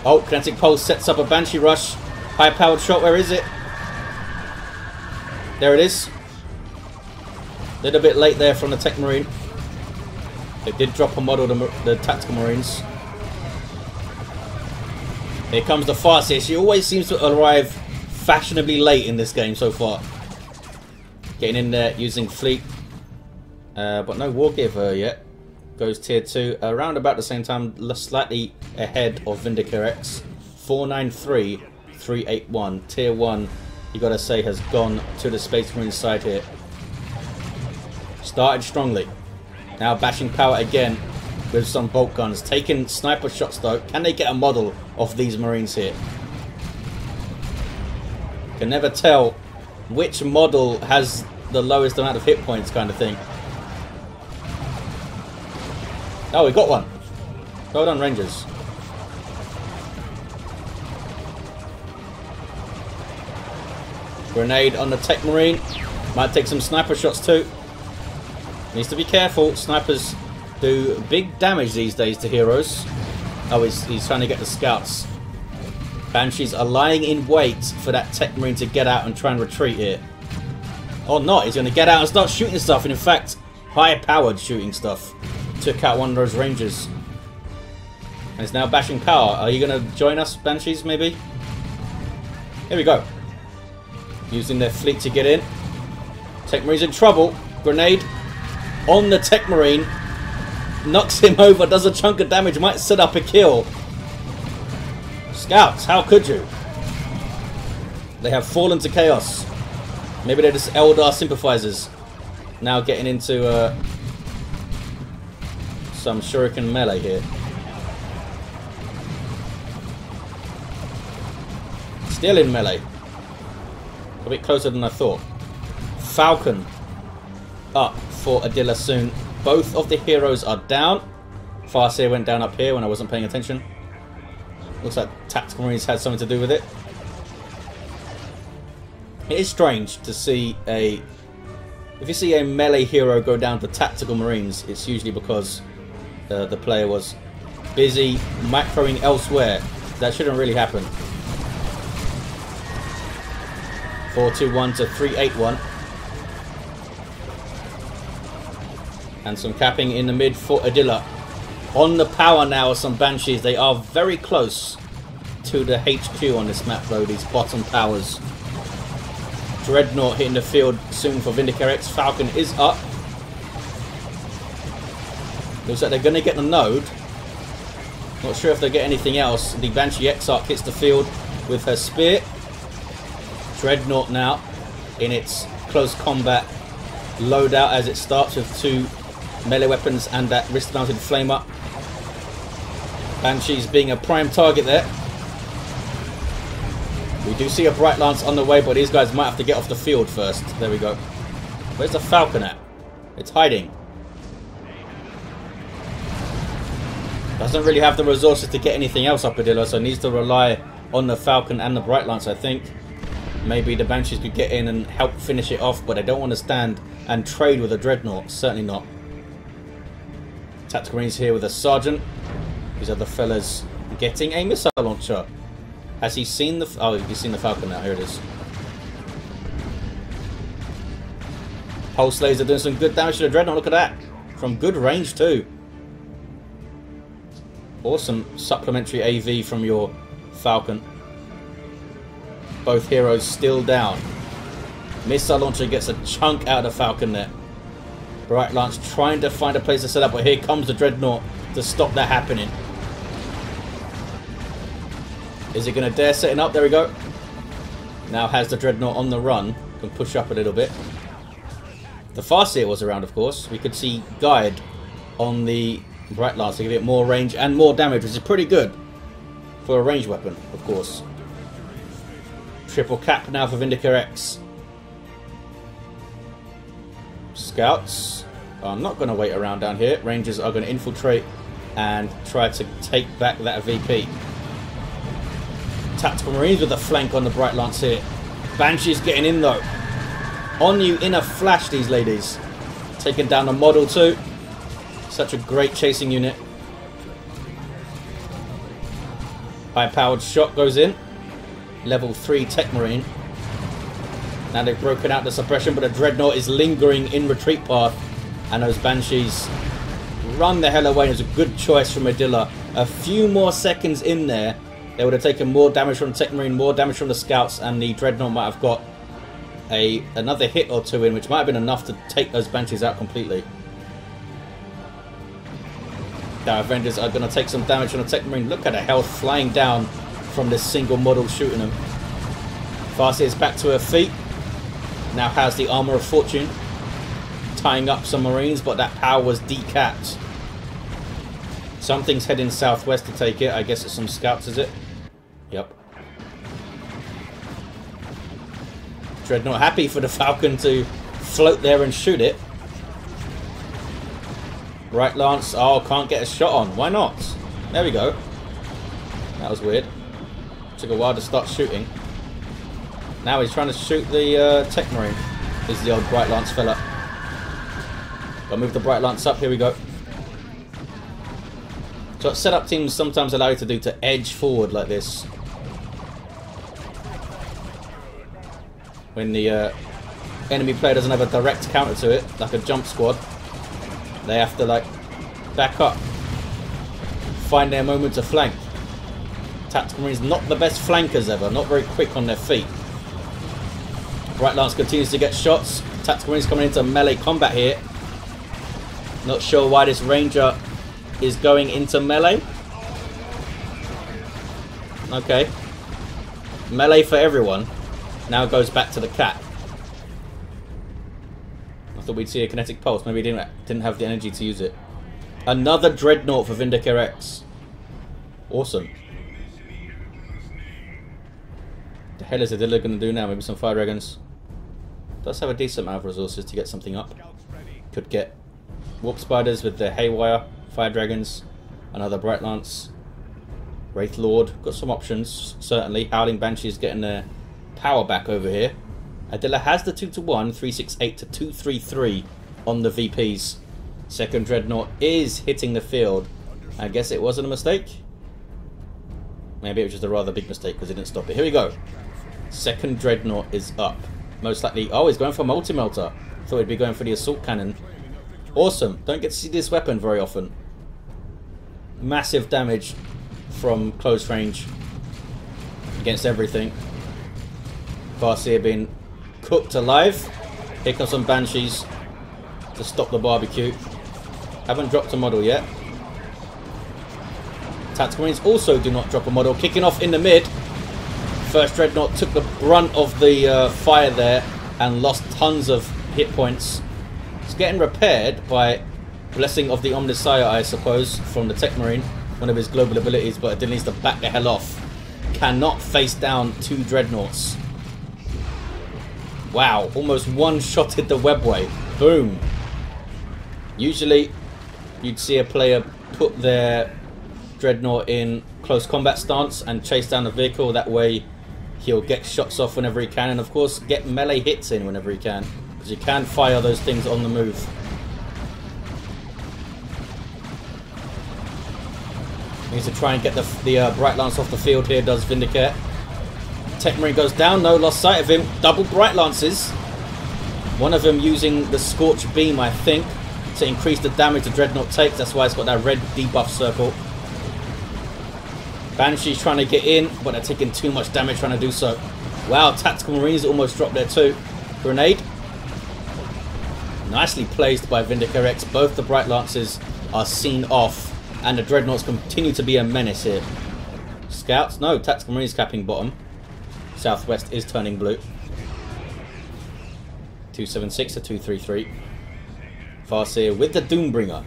Oh, Kinetic Pulse sets up a Banshee Rush. High powered shot, where is it? There it is. A little bit late there from the Tech Marine. They did drop a model, the Tactical Marines. Here comes the Farseer. She always seems to arrive fashionably late in this game so far. Getting in there using Fleet. But no War Gear for her yet. Goes tier 2 around about the same time, slightly ahead of Vindicator X. 493,381. Tier 1, you gotta say, has gone to the Space Marine side here. Started strongly. Now bashing power again with some bolt guns. Taking sniper shots though. Can they get a model of these Marines here? Can never tell which model has the lowest amount of hit points, kind of thing. Oh, we got one. Well done, Rangers. Grenade on the Tech Marine. Might take some sniper shots too. Needs to be careful. Snipers do big damage these days to heroes. Oh, he's trying to get the scouts. Banshees are lying in wait for that Tech Marine to get out and try and retreat here. Or not. He's going to get out and start shooting stuff. And in fact, high-powered shooting stuff. Took out one of those Rangers. And it's now bashing power. Are you going to join us, Banshees, maybe? Here we go. Using their fleet to get in. Tech Marine's in trouble. Grenade on the Tech Marine. Knocks him over. Does a chunk of damage. Might set up a kill. Scouts, how could you? They have fallen to chaos. Maybe they're just Eldar sympathizers. Now getting into some shuriken melee here. Still in melee. A bit closer than I thought. Falcon up for Adilla soon. Both of the heroes are down. Farseer went down up here when I wasn't paying attention. Looks like Tactical Marines had something to do with it. It is strange to see a... If you see a melee hero go down to Tactical Marines, it's usually because the player was busy macroing elsewhere. That shouldn't really happen. 421 to 381. And some capping in the mid for Adilla. On the power now are some Banshees. They are very close to the HQ on this map though, these bottom powers. Dreadnought hitting the field soon for Vindicator X. Falcon is up. Looks like they're going to get the node. Not sure if they get anything else. The Banshee Exarch hits the field with her spear. Dreadnought now in its close combat loadout as it starts with 2 melee weapons and that wrist-mounted flamer. Banshees being a prime target there. We do see a Bright Lance on the way, but these guys might have to get off the field first. There we go. Where's the Falcon at? It's hiding. Doesn't really have the resources to get anything else up Adilla, so needs to rely on the Falcon and the Bright Lance, I think. Maybe the Banshees could get in and help finish it off, but they don't want to stand and trade with a Dreadnought. Certainly not. Tactical Marines here with a Sergeant. These other fellas getting a missile launcher. Has he seen the... Oh, he's seen the Falcon now. Here it is. Pulse laser doing some good damage to the Dreadnought. Look at that. From good range too. Awesome supplementary AV from your Falcon. Both heroes still down. Missile launcher gets a chunk out of the Falcon there. Bright Lance trying to find a place to set up, but here comes the Dreadnought to stop that happening. Is it going to dare setting up? There we go. Now has the Dreadnought on the run. Can push up a little bit. The Farseer was around, of course. We could see Guide on the Bright Lance to give it more range and more damage, which is pretty good for a ranged weapon, of course. Triple cap now for Vindicator X. Scouts are not going to wait around down here. Rangers are going to infiltrate and try to take back that VP. Tactical Marines with a flank on the Bright Lance here. Banshee's getting in though. On you in a flash, these ladies. Taking down the model too. Such a great chasing unit. High-powered shot goes in. Level 3 Tech Marine. Now they've broken out the suppression, but the Dreadnought is lingering in retreat path. And those Banshees run the hell away. It was a good choice from Adilla. A few more seconds in there, they would have taken more damage from the Tech Marine, more damage from the Scouts, and the Dreadnought might have got another hit or two in, which might have been enough to take those Banshees out completely. Now Avengers are going to take some damage from the Tech Marine. Look at the health flying down from this single model shooting them. Farseer is back to her feet. Now has the Armor of Fortune. Tying up some Marines, but that power was decapped. Something's heading southwest to take it. I guess it's some Scouts, is it? Yep. Dreadnought happy for the Falcon to float there and shoot it. Right Lance, oh, can't get a shot on. Why not? There we go. That was weird. Took a while to start shooting. Now he's trying to shoot the Tech Marine. This is the old Bright Lance fella. Gotta move the Bright Lance up. Here we go. So what setup teams sometimes allow you to do to edge forward like this. When the enemy player doesn't have a direct counter to it, like a jump squad, they have to like back up, find their moment to flank. Tactical Marines not the best flankers ever, not very quick on their feet. Bright Lance continues to get shots. Tactical Marines coming into melee combat here. Not sure why this Ranger is going into melee. Okay. Melee for everyone. Now goes back to the cat. I thought we'd see a kinetic pulse. Maybe he didn't have the energy to use it. Another Dreadnought for Vindicator X. Awesome. The hell is Adilla going to do now? Maybe some Fire Dragons. Does have a decent amount of resources to get something up. Could get Warp Spiders with the Haywire, Fire Dragons, another Bright Lance, Wraith Lord. Got some options, certainly. Howling Banshees getting their power back over here. Adilla has the 2-1, 368 to 233 on the VPs. Second Dreadnought is hitting the field. I guess it wasn't a mistake. Maybe it was just a rather big mistake because it didn't stop it. Here we go. Second Dreadnought is up. Most likely. Oh, he's going for multi-melter. Thought he'd be going for the assault cannon. Awesome. Don't get to see this weapon very often. Massive damage from close range against everything. Farseer being cooked alive. Here comes some Banshees to stop the barbecue. Haven't dropped a model yet. Tactical Marines also do not drop a model. Kicking off in the mid. First Dreadnought took the brunt of the fire there and lost tons of hit points. It's getting repaired by Blessing of the Omnissiah, I suppose, from the Tech Marine. One of his global abilities, but it needs to back the hell off. Cannot face down two Dreadnoughts. Wow, almost one-shotted the webway. Boom. Usually, you'd see a player put their Dreadnought in close combat stance and chase down the vehicle. That way, he'll get shots off whenever he can, and of course, get melee hits in whenever he can. Because you can fire those things on the move. Needs to try and get the Bright Lance off the field here, does Vindicate. Tech Marine goes down, no, lost sight of him. Double Bright Lances. One of them using the Scorch Beam, I think, to increase the damage the Dreadnought takes. That's why it's got that red debuff circle. Banshee's trying to get in, but they're taking too much damage trying to do so. Wow, Tactical Marines almost dropped there too. Grenade. Nicely placed by Vindicator X. Both the Bright Lances are seen off, and the Dreadnoughts continue to be a menace here. Scouts? No, Tactical Marines capping bottom. Southwest is turning blue. 276 to 233. Farseer with the Doombringer.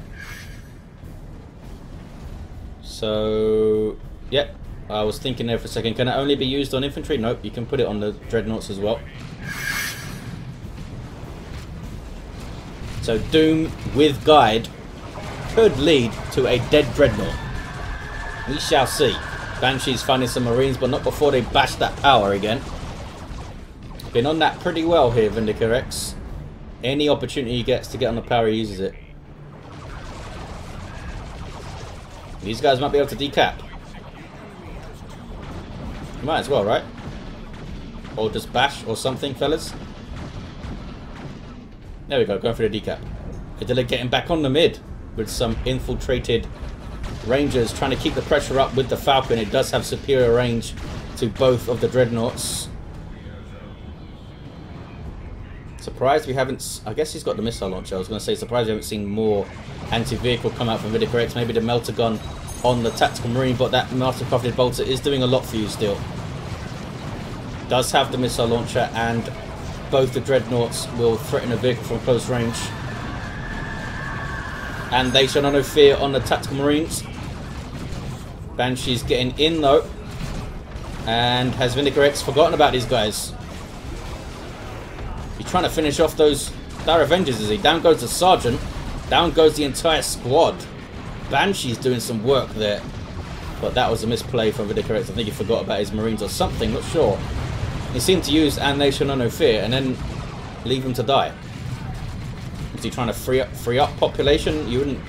So, yep. I was thinking there for a second. Can it only be used on infantry? Nope, you can put it on the Dreadnoughts as well. So Doom with Guide could lead to a dead Dreadnought. We shall see. Banshee's finding some Marines, but not before they bash that power again. Been on that pretty well here, Vindicator X. Any opportunity he gets to get on the power, he uses it. These guys might be able to decap. Might as well, right? Or just bash or something, fellas. There we go, going for the decap. Adilla getting back on the mid with some infiltrated Rangers trying to keep the pressure up with the Falcon. It does have superior range to both of the Dreadnoughts. Surprised we haven't... I guess he's got the missile launcher. I was going to say surprised we haven't seen more anti-vehicle come out from Vindicator X. Maybe the melter gun on the Tactical Marine, but that mastercrafted bolter is doing a lot for you still. Does have the missile launcher, and both the Dreadnoughts will threaten a vehicle from close range. And they show no fear on the Tactical Marines. Banshee's getting in though. And has Vindicator X forgotten about these guys? He's trying to finish off those Dire Avengers, is he? Down goes the Sergeant. Down goes the entire squad. Banshee's doing some work there. But that was a misplay from Vindicator X. I think he forgot about his Marines or something, not sure. He seemed to use and they show no fear and then leave him to die. Is he trying to free up population? You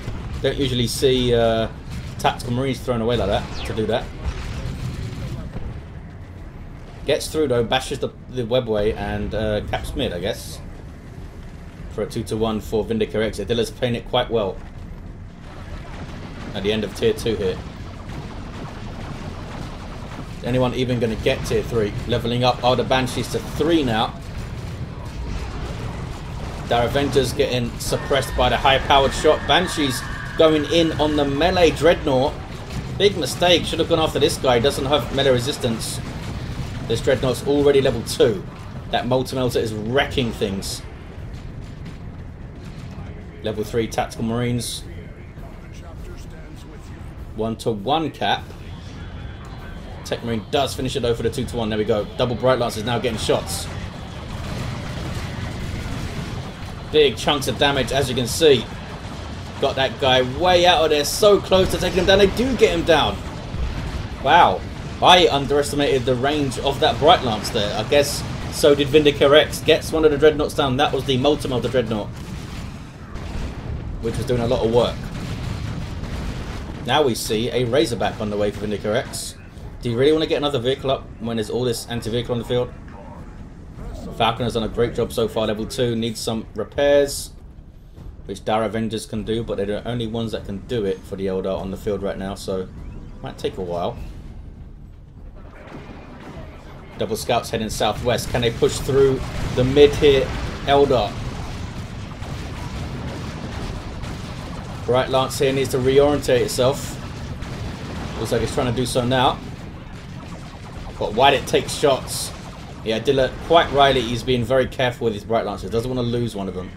don't usually see Tactical Marines thrown away like that to do that. Gets through though, bashes the webway and caps mid, I guess. For a 2-1 for Vindicator X. Adilla's playing it quite well. At the end of tier 2 here. Anyone even going to get tier 3? Leveling up all the Banshees to 3 now. Their Avengers getting suppressed by the high-powered shot. Banshees going in on the melee Dreadnought. Big mistake. Should have gone after this guy. Doesn't have melee resistance. This Dreadnought's already level 2. That multi-melter is wrecking things. Level 3 Tactical Marines. 1-1 cap. Tech Marine does finish it though for the 2-1. There we go. Double Bright Lancers now getting shots. Big chunks of damage, as you can see. Got that guy way out of there, so close to taking him down. They do get him down. Wow. I underestimated the range of that Bright Lance there. I guess so did Vindicator X. Gets one of the Dreadnoughts down. That was the multi-melter Dreadnought, which was doing a lot of work. Now we see a Razorback on the way for Vindicator X. Do you really want to get another vehicle up when there's all this anti-vehicle on the field? Falcon has done a great job so far, level 2. Needs some repairs, which Dire Avengers can do, but they're the only ones that can do it for the Eldar on the field right now, so might take a while. Double Scouts heading southwest. Can they push through the mid here, Eldar? Bright Lance here needs to reorientate itself. Looks like it's trying to do so now. But why did it take shots? Yeah, Dilla, quite rightly, he's being very careful with his Bright Lancers. Doesn't want to lose one of them.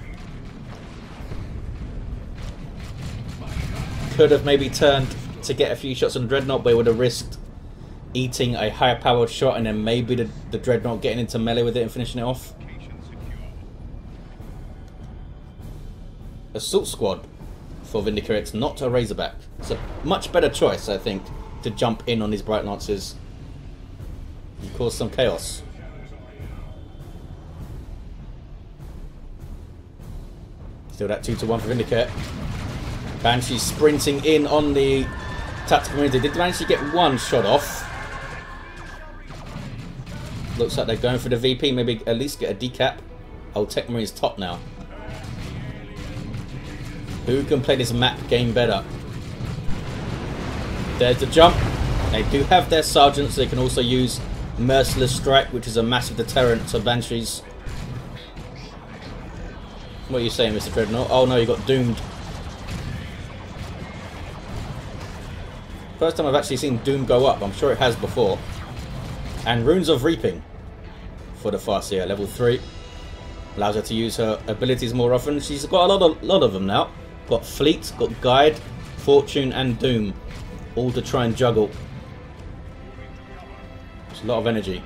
Could have maybe turned to get a few shots on Dreadnought, but he would have risked eating a higher powered shot and then maybe the Dreadnought getting into melee with it and finishing it off. Assault Squad for Vindicator X, not a Razorback. It's a much better choice, I think, to jump in on these Bright Lancers and cause some chaos. Still that 2-1 for Vindicator. Banshee sprinting in on the Tactical Marines. They did manage to get one shot off. Looks like they're going for the VP. Maybe at least get a decap. Oh, Tech Marine's top now. Who can play this map game better? There's the jump. They do have their sergeants. They can also use Merciless Strike, which is a massive deterrent to Banshees. What are you saying, Mr. Dreadnought? Oh no, you got doomed. First time I've actually seen Doom go up. I'm sure it has before. And Runes of Reaping for the Farseer, level 3. Allows her to use her abilities more often. She's got a lot of them now. Got Fleet, got Guide, Fortune and Doom. All to try and juggle. It's a lot of energy.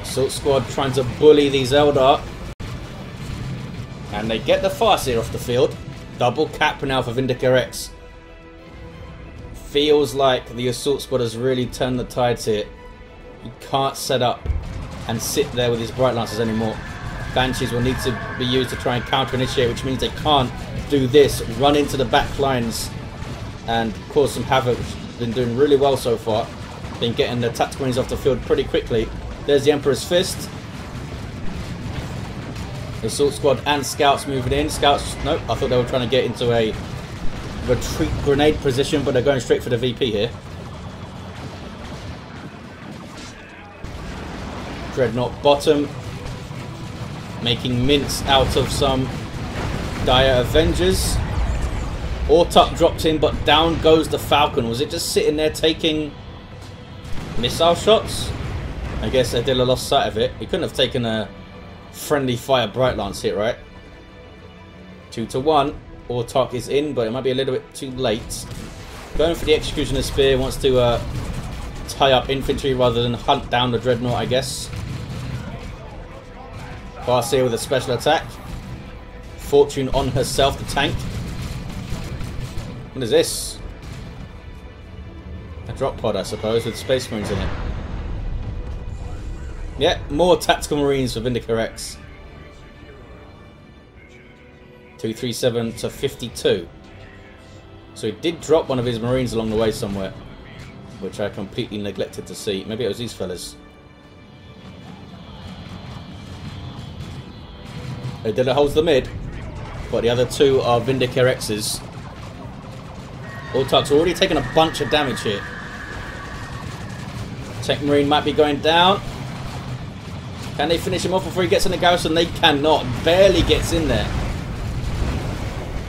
Assault Squad trying to bully these Eldar. And they get the Farseer off the field. Double cap now for Vindicator X. Feels like the Assault Squad has really turned the tides here. He can't set up and sit there with his Bright Lancers anymore. Banshees will need to be used to try and counter-initiate, which means they can't do this, run into the back lines and cause some havoc, which has been doing really well so far. Been getting the tactical marines off the field pretty quickly. There's the Emperor's Fist. Assault squad and scouts moving in. Scouts, nope, I thought they were trying to get into a retreat grenade position, but they're going straight for the VP here. Dreadnought bottom, making mince out of some dire Avengers. Autuck dropped in, but down goes the Falcon. Was it just sitting there taking missile shots? I guess Adilla lost sight of it. He couldn't have taken a friendly fire Bright Lance hit, right? 2-1. Autuck is in, but it might be a little bit too late. Going for the Executioner Spear, wants to tie up infantry rather than hunt down the Dreadnought, I guess. Farseer with a special attack. Fortune on herself, the tank. What is this? A drop pod, I suppose, with Space Marines in it. Yeah, more Tactical Marines for Vindicator X. 237 to 52. So he did drop one of his Marines along the way somewhere, which I completely neglected to see. Maybe it was these fellas. Adilla holds the mid, but the other two are Vindicator X's. Autuck's already taken a bunch of damage here. Tech Marine might be going down. Can they finish him off before he gets in the garrison? They cannot. Barely gets in there.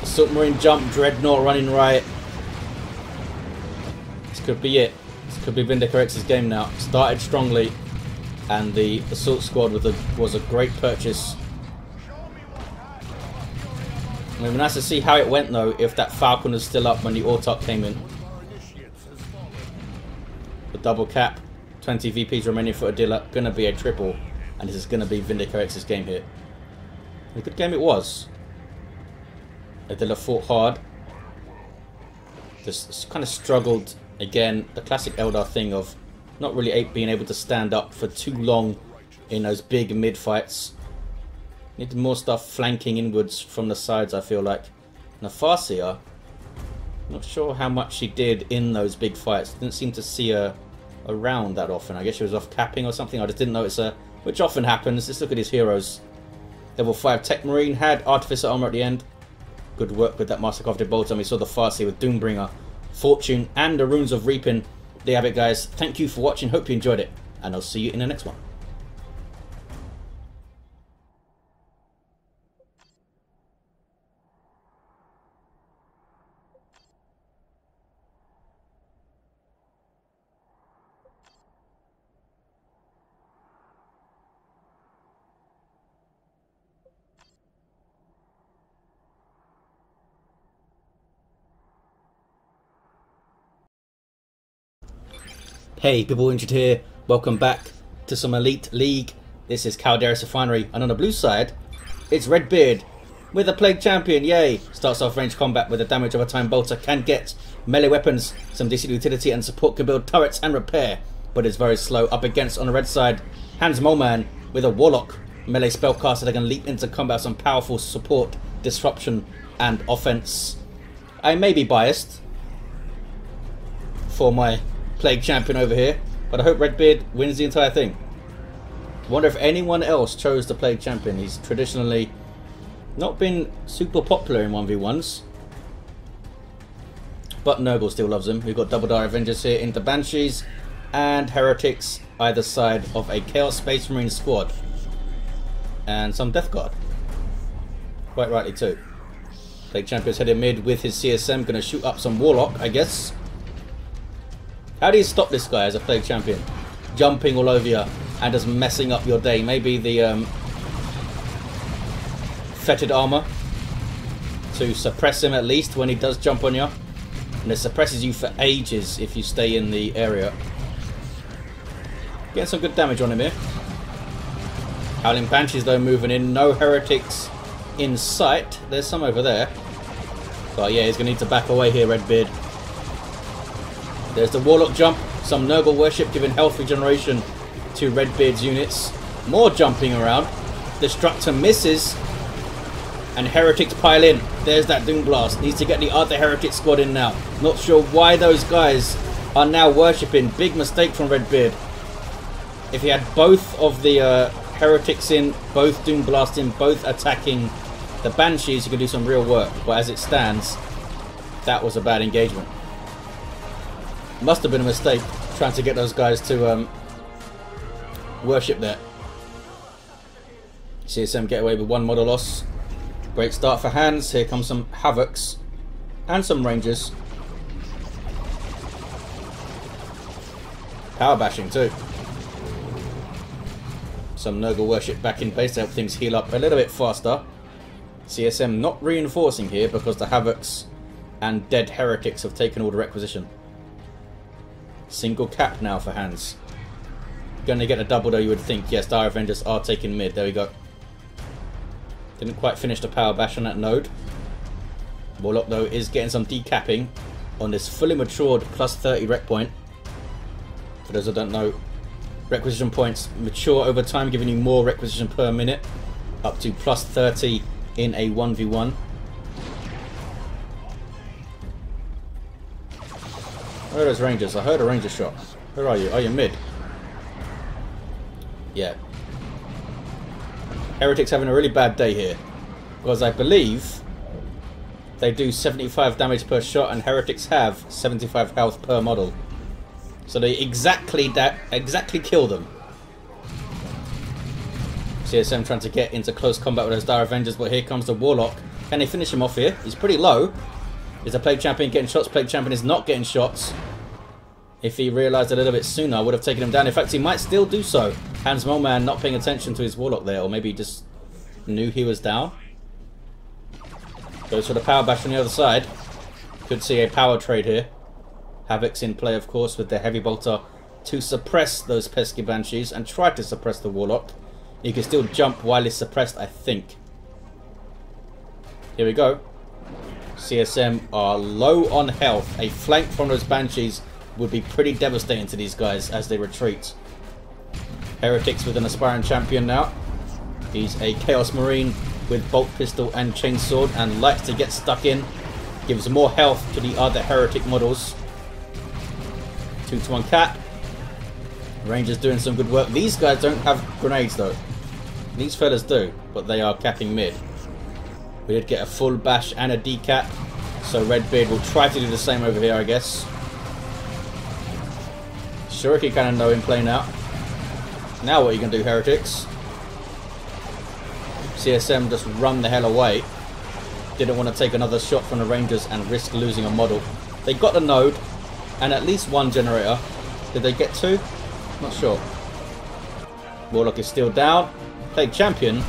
Assault Marine jump, Dreadnought running riot. This could be it. This could be Vindicator X's game now. Started strongly, and the Assault Squad was a great purchase. It would be nice to see how it went though, if that Falcon was still up when the Autuck came in. The double cap, 20 VPs remaining for Adilla, gonna be a triple, and this is gonna be Vindicator X's game here. A good game it was. Adilla fought hard. Just kind of struggled again, the classic Eldar thing of not really being able to stand up for too long in those big mid fights. Needed more stuff flanking inwards from the sides, I feel like. Now Farseer, not sure how much she did in those big fights. Didn't seem to see her around that often. I guess she was off capping or something. I just didn't notice her, which often happens. Let's look at his heroes. Level 5 Tech Marine, had Artificer Armor at the end. Good work with that Mastercrafted Bolt, and we saw the Farseer with Doombringer, Fortune, and the Runes of Reaping. There you have it, guys. Thank you for watching. Hope you enjoyed it, and I'll see you in the next one. Hey, people, Indrid here. Welcome back to some Elite League. This is Calderis Refinery, and on the blue side, it's Redbeard with a Plague Champion. Yay! Starts off range combat with the damage of a Time Bolter, can get melee weapons, some decent utility and support, can build turrets and repair, but is very slow. Up against, on the red side, Hans Moleman with a Warlock melee spellcaster that can leap into combat, some powerful support, disruption and offense. I may be biased for my Plague Champion over here, but I hope Redbeard wins the entire thing. Wonder if anyone else chose the Plague Champion. He's traditionally not been super popular in 1v1s, but Nurgle still loves him. We've got Double Dire Avengers here into Banshees and Heretics either side of a Chaos Space Marine squad, and some Death Guard, quite rightly too. Plague Champion's headed mid with his CSM, gonna shoot up some Warlock, I guess. How do you stop this guy as a Plague Champion? Jumping all over you and just messing up your day. Maybe the fetid armor to suppress him at least when he does jump on you. And it suppresses you for ages if you stay in the area. Getting some good damage on him here. Howling Banshees though moving in. No Heretics in sight. There's some over there. But yeah, he's going to need to back away here, Redbeard. There's the Warlock jump, some Nurgle worship giving health regeneration to Redbeard's units. More jumping around. Destructor misses. And Heretics pile in. There's that Doom Blast. Needs to get the other Heretic squad in now. Not sure why those guys are now worshipping. Big mistake from Redbeard. If he had both of the Heretics in, both Doom Blast in, both attacking the Banshees, he could do some real work. But as it stands, that was a bad engagement. Must have been a mistake trying to get those guys to worship there. CSM get away with one model loss. Great start for Hands. Here comes some Havocs and some Rangers. Power bashing too. Some Nurgle worship back in base to help things heal up a little bit faster. CSM not reinforcing here because the Havocs and dead Heretics have taken all the requisition. Single cap now for Hands. Gonna get a double though, you would think. Yes, Dire Avengers are taking mid. There we go. Didn't quite finish the power bash on that node. Warlock though is getting some decapping on this fully matured plus 30 rec point. For those who don't know, requisition points mature over time, giving you more requisition per minute, up to plus 30 in a 1v1. Where are those Rangers? I heard a Ranger shot. Where are you? Are you mid? Yeah. Heretics having a really bad day here. Because I believe they do 75 damage per shot and Heretics have 75 health per model. So they exactly kill them. CSM trying to get into close combat with those Dire Avengers, but here comes the Warlock. Can they finish him off here? He's pretty low. Is the Plague Champion getting shots? Plague Champion is not getting shots. If he realised a little bit sooner, I would have taken him down. In fact, he might still do so. Hans Moleman not paying attention to his Warlock there, or maybe he just knew he was down. Goes for the power bash on the other side. Could see a power trade here. Havoc's in play, of course, with the Heavy Bolter to suppress those pesky Banshees and try to suppress the Warlock. He can still jump while he's suppressed, I think. Here we go. CSM are low on health. A flank from those Banshees would be pretty devastating to these guys as they retreat. Heretics with an aspiring champion now. He's a Chaos Marine with Bolt Pistol and Chainsword and likes to get stuck in. Gives more health to the other Heretic models. 2-to-1 cap. Rangers doing some good work. These guys don't have grenades though. These fellas do, but they are capping mid. We did get a full bash and a decap, so Redbeard will try to do the same over here, I guess. Shuriken kind of know in play now. Now what are you going to do, Heretics? CSM just run the hell away. Didn't want to take another shot from the Rangers and risk losing a model. They got the node and at least one generator. Did they get two? Not sure. Warlock is still down. Plague Champion.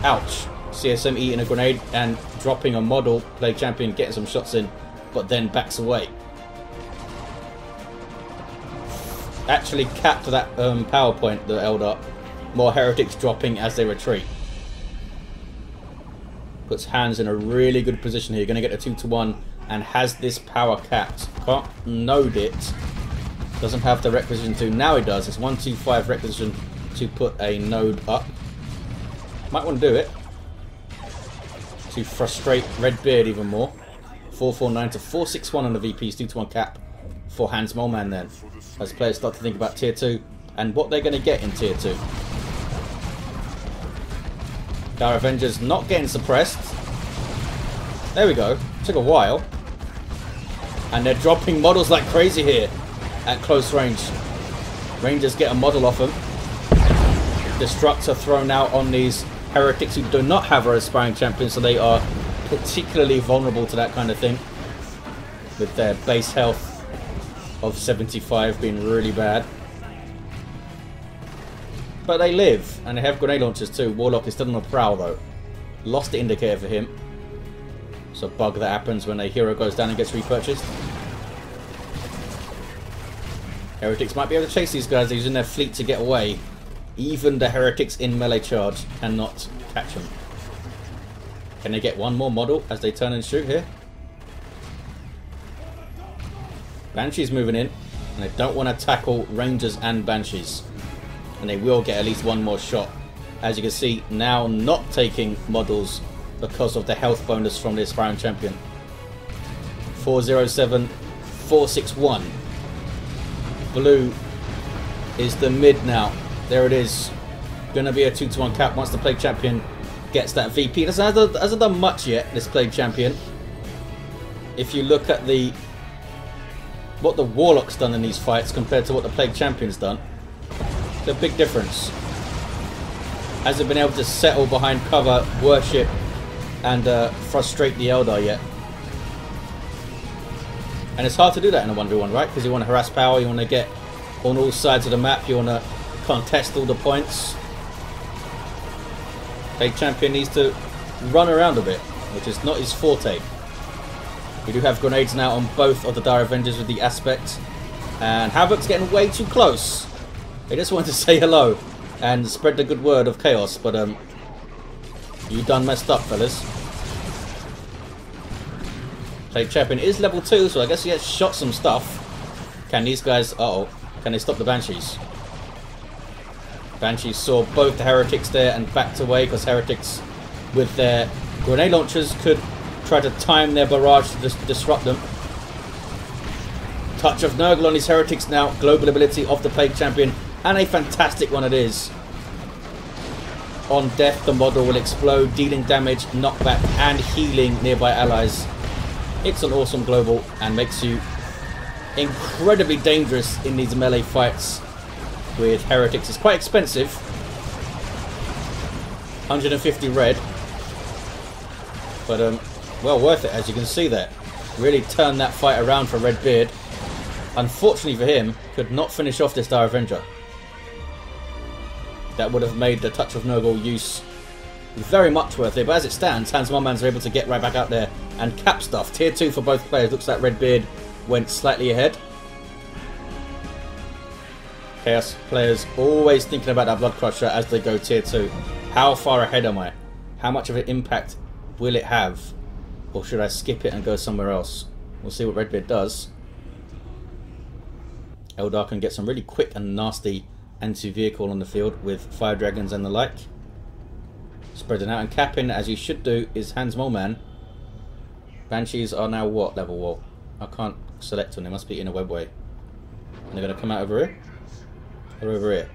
Ouch. CSM eating a grenade and dropping a model. Plague Champion getting some shots in, but then backs away. Actually capped that power point, the Eldar. More Heretics dropping as they retreat. Puts Hands in a really good position here. Going to get a 2-to-1 and has this power capped. Can't node it. Doesn't have the requisition to. Now he does. It's 1-2-5 requisition to put a node up. Might want to do it to frustrate Redbeard even more. 449 to 461 on the VP's 2-to-1 cap for Hans Moleman then. As players start to think about tier 2 and what they're going to get in tier 2. Dire Avengers not getting suppressed. There we go. Took a while. And they're dropping models like crazy here at close range. Rangers get a model off them. Destructs are thrown out on these Heretics who do not have a aspiring champion, so they are particularly vulnerable to that kind of thing. With their base health of 75 being really bad. But they live, and they have grenade launchers too. Warlock is still on the prowl though. Lost the indicator for him. It's a bug that happens when a hero goes down and gets repurchased. Heretics might be able to chase these guys. They're using their fleet to get away. Even the Heretics in melee charge cannot catch them. Can they get one more model as they turn and shoot here? Banshee's moving in, and they don't want to tackle Rangers and Banshees. and they will get at least one more shot. As you can see, now not taking models because of the health bonus from the aspiring champion. 407, 461. Blue is the mid now. There it is. Gonna be a 2-to-1 cap once the Plague Champion gets that VP. Hasn't done much yet, this Plague Champion. If you look at what the Warlock's done in these fights compared to what the Plague Champion's done, it's a big difference. Hasn't been able to settle behind cover, worship, and frustrate the Eldar yet. And it's hard to do that in a 1v1, right? Because you want to harass power, you want to get on all sides of the map, you want to contest all the points. Plague Champion needs to run around a bit, which is not his forte. We do have grenades now on both of the Dire Avengers with the aspect. And Havoc's getting way too close. They just wanted to say hello and spread the good word of chaos, but you done messed up, fellas. Plague Champion is level 2, so I guess he has shot some stuff. Can these guys... uh-oh. Can they stop the Banshees? Banshees saw both the Heretics there and backed away because Heretics with their grenade launchers could try to time their barrage to disrupt them. Touch of Nurgle on his Heretics now. Global ability of the Plague Champion, and a fantastic one it is. On death, the model will explode, dealing damage, knockback, and healing nearby allies. It's an awesome global and makes you incredibly dangerous in these melee fights with Heretics. It's quite expensive. 150 red. But well worth it, as you can see there. Really turned that fight around for Redbeard. Unfortunately for him, could not finish off this Dire Avenger. That would have made the Touch of Nurgle use very much worth it. But as it stands, Hans Mommans are able to get right back out there and cap stuff. Tier 2 for both players. Looks like Redbeard went slightly ahead. Chaos players always thinking about that Blood Crusher as they go tier 2. How far ahead am I? How much of an impact will it have? Or should I skip it and go somewhere else? We'll see what Redbeard does. Eldar can get some really quick and nasty anti-vehicle on the field with Fire Dragons and the like. Spreading out and capping, as you should do, is Hans Moleman. Banshees are now what level? Well, I can't select on them. Must be in a webway. And they're going to come out over here? Or over here?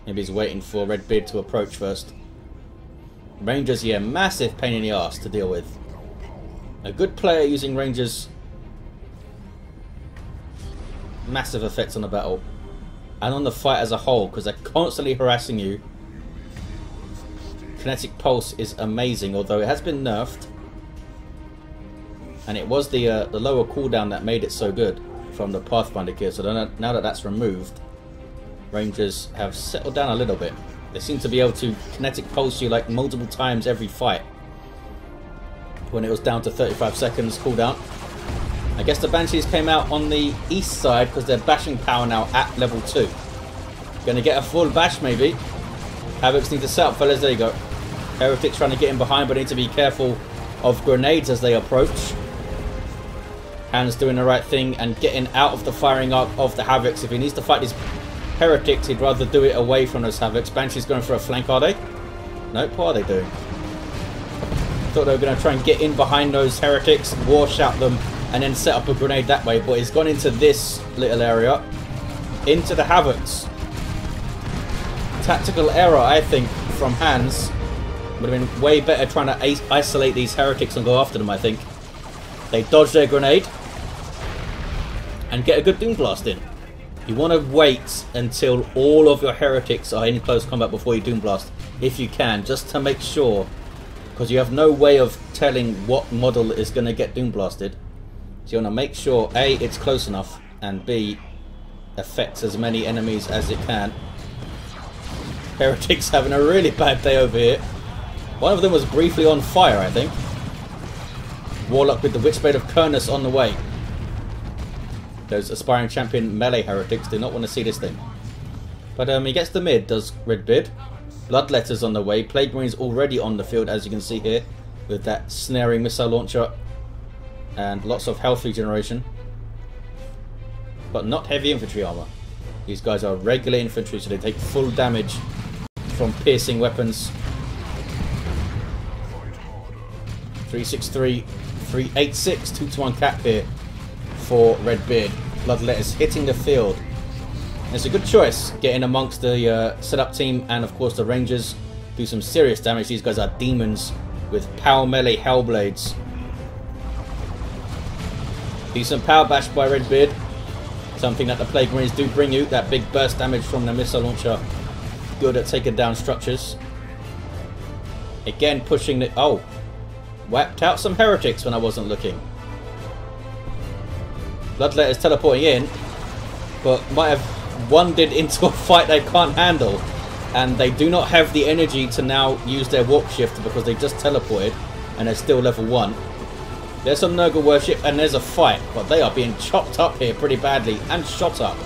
Maybe he's waiting for Redbeard to approach first. Rangers, yeah, massive pain in the arse to deal with. A good player using Rangers. Massive effects on the battle. And on the fight as a whole, because they're constantly harassing you. Kinetic Pulse is amazing, although it has been nerfed. And it was the lower cooldown that made it so good from the Pathfinder gear. So now that that's removed, Rangers have settled down a little bit. They seem to be able to Kinetic Pulse you like multiple times every fight. When it was down to 35 seconds cooldown. I guess the Banshees came out on the east side because they're bashing power now at level 2. Gonna get a full bash maybe. Havocs need to set up, fellas. There you go. Heretics trying to get in behind, but need to be careful of grenades as they approach. Hans doing the right thing and getting out of the firing arc of the Havocs. If he needs to fight these Heretics, he'd rather do it away from those Havocs. Banshee's going for a flank, are they? Nope, what are they doing? Thought they were going to try and get in behind those Heretics, wash out them, and then set up a grenade that way. But he's gone into this little area, into the Havocs. Tactical error, I think, from Hans. Would have been way better trying to isolate these Heretics and go after them, I think. They dodge their grenade and get a good Doom Blast in. You want to wait until all of your Heretics are in close combat before you Doom Blast, if you can, just to make sure, because you have no way of telling what model is going to get Doom Blasted. So you want to make sure A, it's close enough, and B, affects as many enemies as it can. Heretics having a really bad day over here. One of them was briefly on fire, I think. Warlock with the Witchblade of Kernus on the way. Those aspiring champion melee Heretics do not want to see this thing. But he gets the mid, does Redbeard. Bloodletter's on the way. Plague Marine's already on the field, as you can see here, with that snaring missile launcher and lots of health regeneration. But not heavy infantry armor. These guys are regular infantry, so they take full damage from piercing weapons. 363, 386, 2-to-1 cap here for Redbeard. Bloodletters hitting the field. It's a good choice getting amongst the setup team and of course the Rangers. Do some serious damage. These guys are demons with power melee Hellblades. Decent power bash by Redbeard. Something that the Plague Marines do bring you. That big burst damage from the missile launcher. Good at taking down structures. Again pushing the... Oh! Wiped out some heretics when I wasn't looking. Bloodletters teleporting in. But might have wandered into a fight they can't handle. And they do not have the energy to now use their warp shift because they just teleported. And they're still level 1. There's some Nurgle worship and there's a fight, but they are being chopped up here pretty badly and shot up.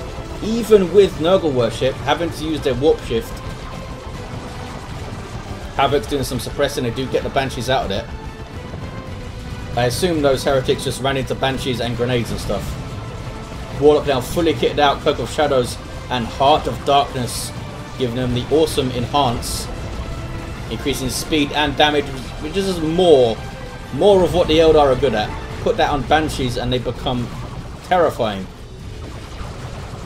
Even with Nurgle worship having to use their warp shift. Havoc's doing some suppressing, they do get the Banshees out of there. I assume those heretics just ran into Banshees and grenades and stuff. Warlock now fully kitted out, Cloak of Shadows and Heart of Darkness, giving them the awesome enhance. Increasing speed and damage, which is more of what the Eldar are good at. Put that on Banshees and they become terrifying.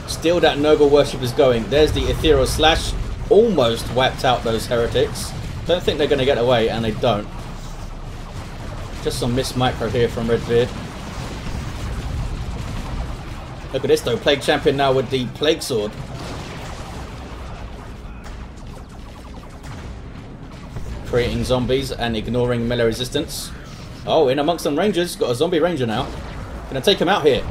Still that Nurgle worship is going. There's the Ethereal Slash. Almost wiped out those heretics. Don't think they're going to get away, and they don't. Just some missed micro here from Redbeard. Look at this though. Plague Champion now with the Plague Sword. Creating zombies and ignoring melee resistance. Oh, in amongst some Rangers. Got a zombie Ranger now. Gonna take him out here.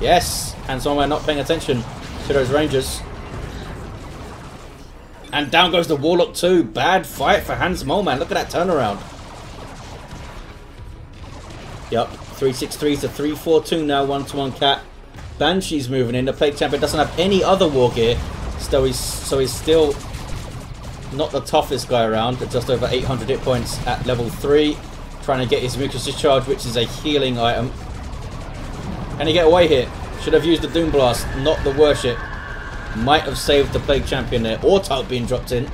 Yes. And somewhere not paying attention to those Rangers. And down goes the Warlock too. Bad fight for Hans Moleman. Look at that turnaround. Yup. 363 to 342 now. 1-to-1 cap. Banshee's moving in. The Plague Champion doesn't have any other war gear. So he's still not the toughest guy around. At just over 800 hit points at level 3. Trying to get his Mucus Discharge, which is a healing item. Can he get away here? Should have used the Doom Blast, not the Worship. Might have saved the Plague Champion there. Autarch being dropped in.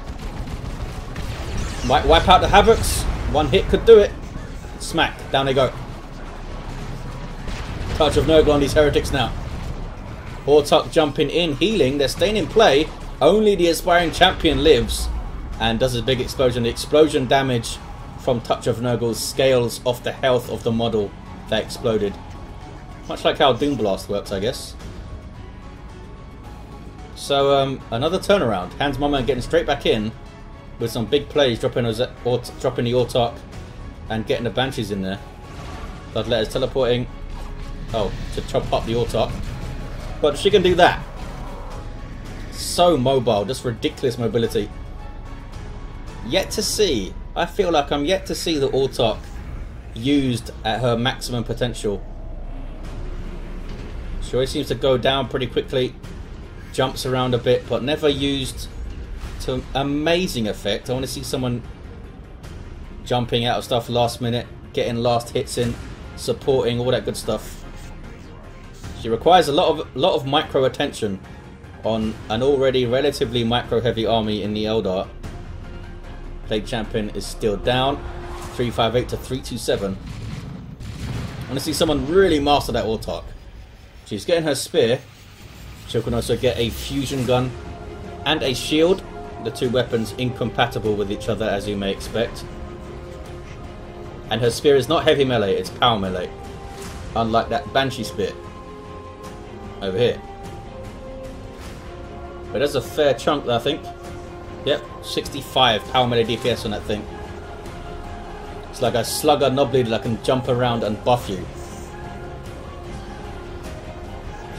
Might wipe out the Havocs. One hit could do it. Smack. Down they go. Touch of Nurgle on these heretics now. Autarch jumping in, healing. They're staying in play. Only the Aspiring Champion lives. And does a big explosion. The explosion damage from Touch of Nurgle scales off the health of the model that exploded. Much like how Doom Blast works, I guess. So, another turnaround. Hans Moleman getting straight back in with some big plays, dropping the Autarch and getting the Banshees in there. Bloodletters teleporting. Oh, to chop up the Autarch. But she can do that. So mobile, just ridiculous mobility. Yet to see. I feel like I'm yet to see the Autarch used at her maximum potential. She always seems to go down pretty quickly. Jumps around a bit, but never used to amazing effect. I want to see someone jumping out of stuff last minute, getting last hits in, supporting, all that good stuff. She requires a lot of micro attention on an already relatively micro heavy army in the Eldar. Plague Champion is still down. 358 to 327. I want to see someone really master that Autarch. She's getting her spear. She can also get a fusion gun and a shield. The two weapons incompatible with each other, as you may expect. And her spear is not heavy melee, it's power melee. Unlike that Banshee spear over here. But there's a fair chunk, I think. Yep, 65 power melee DPS on that thing. It's like a slugger Nobleed that can jump around and buff you.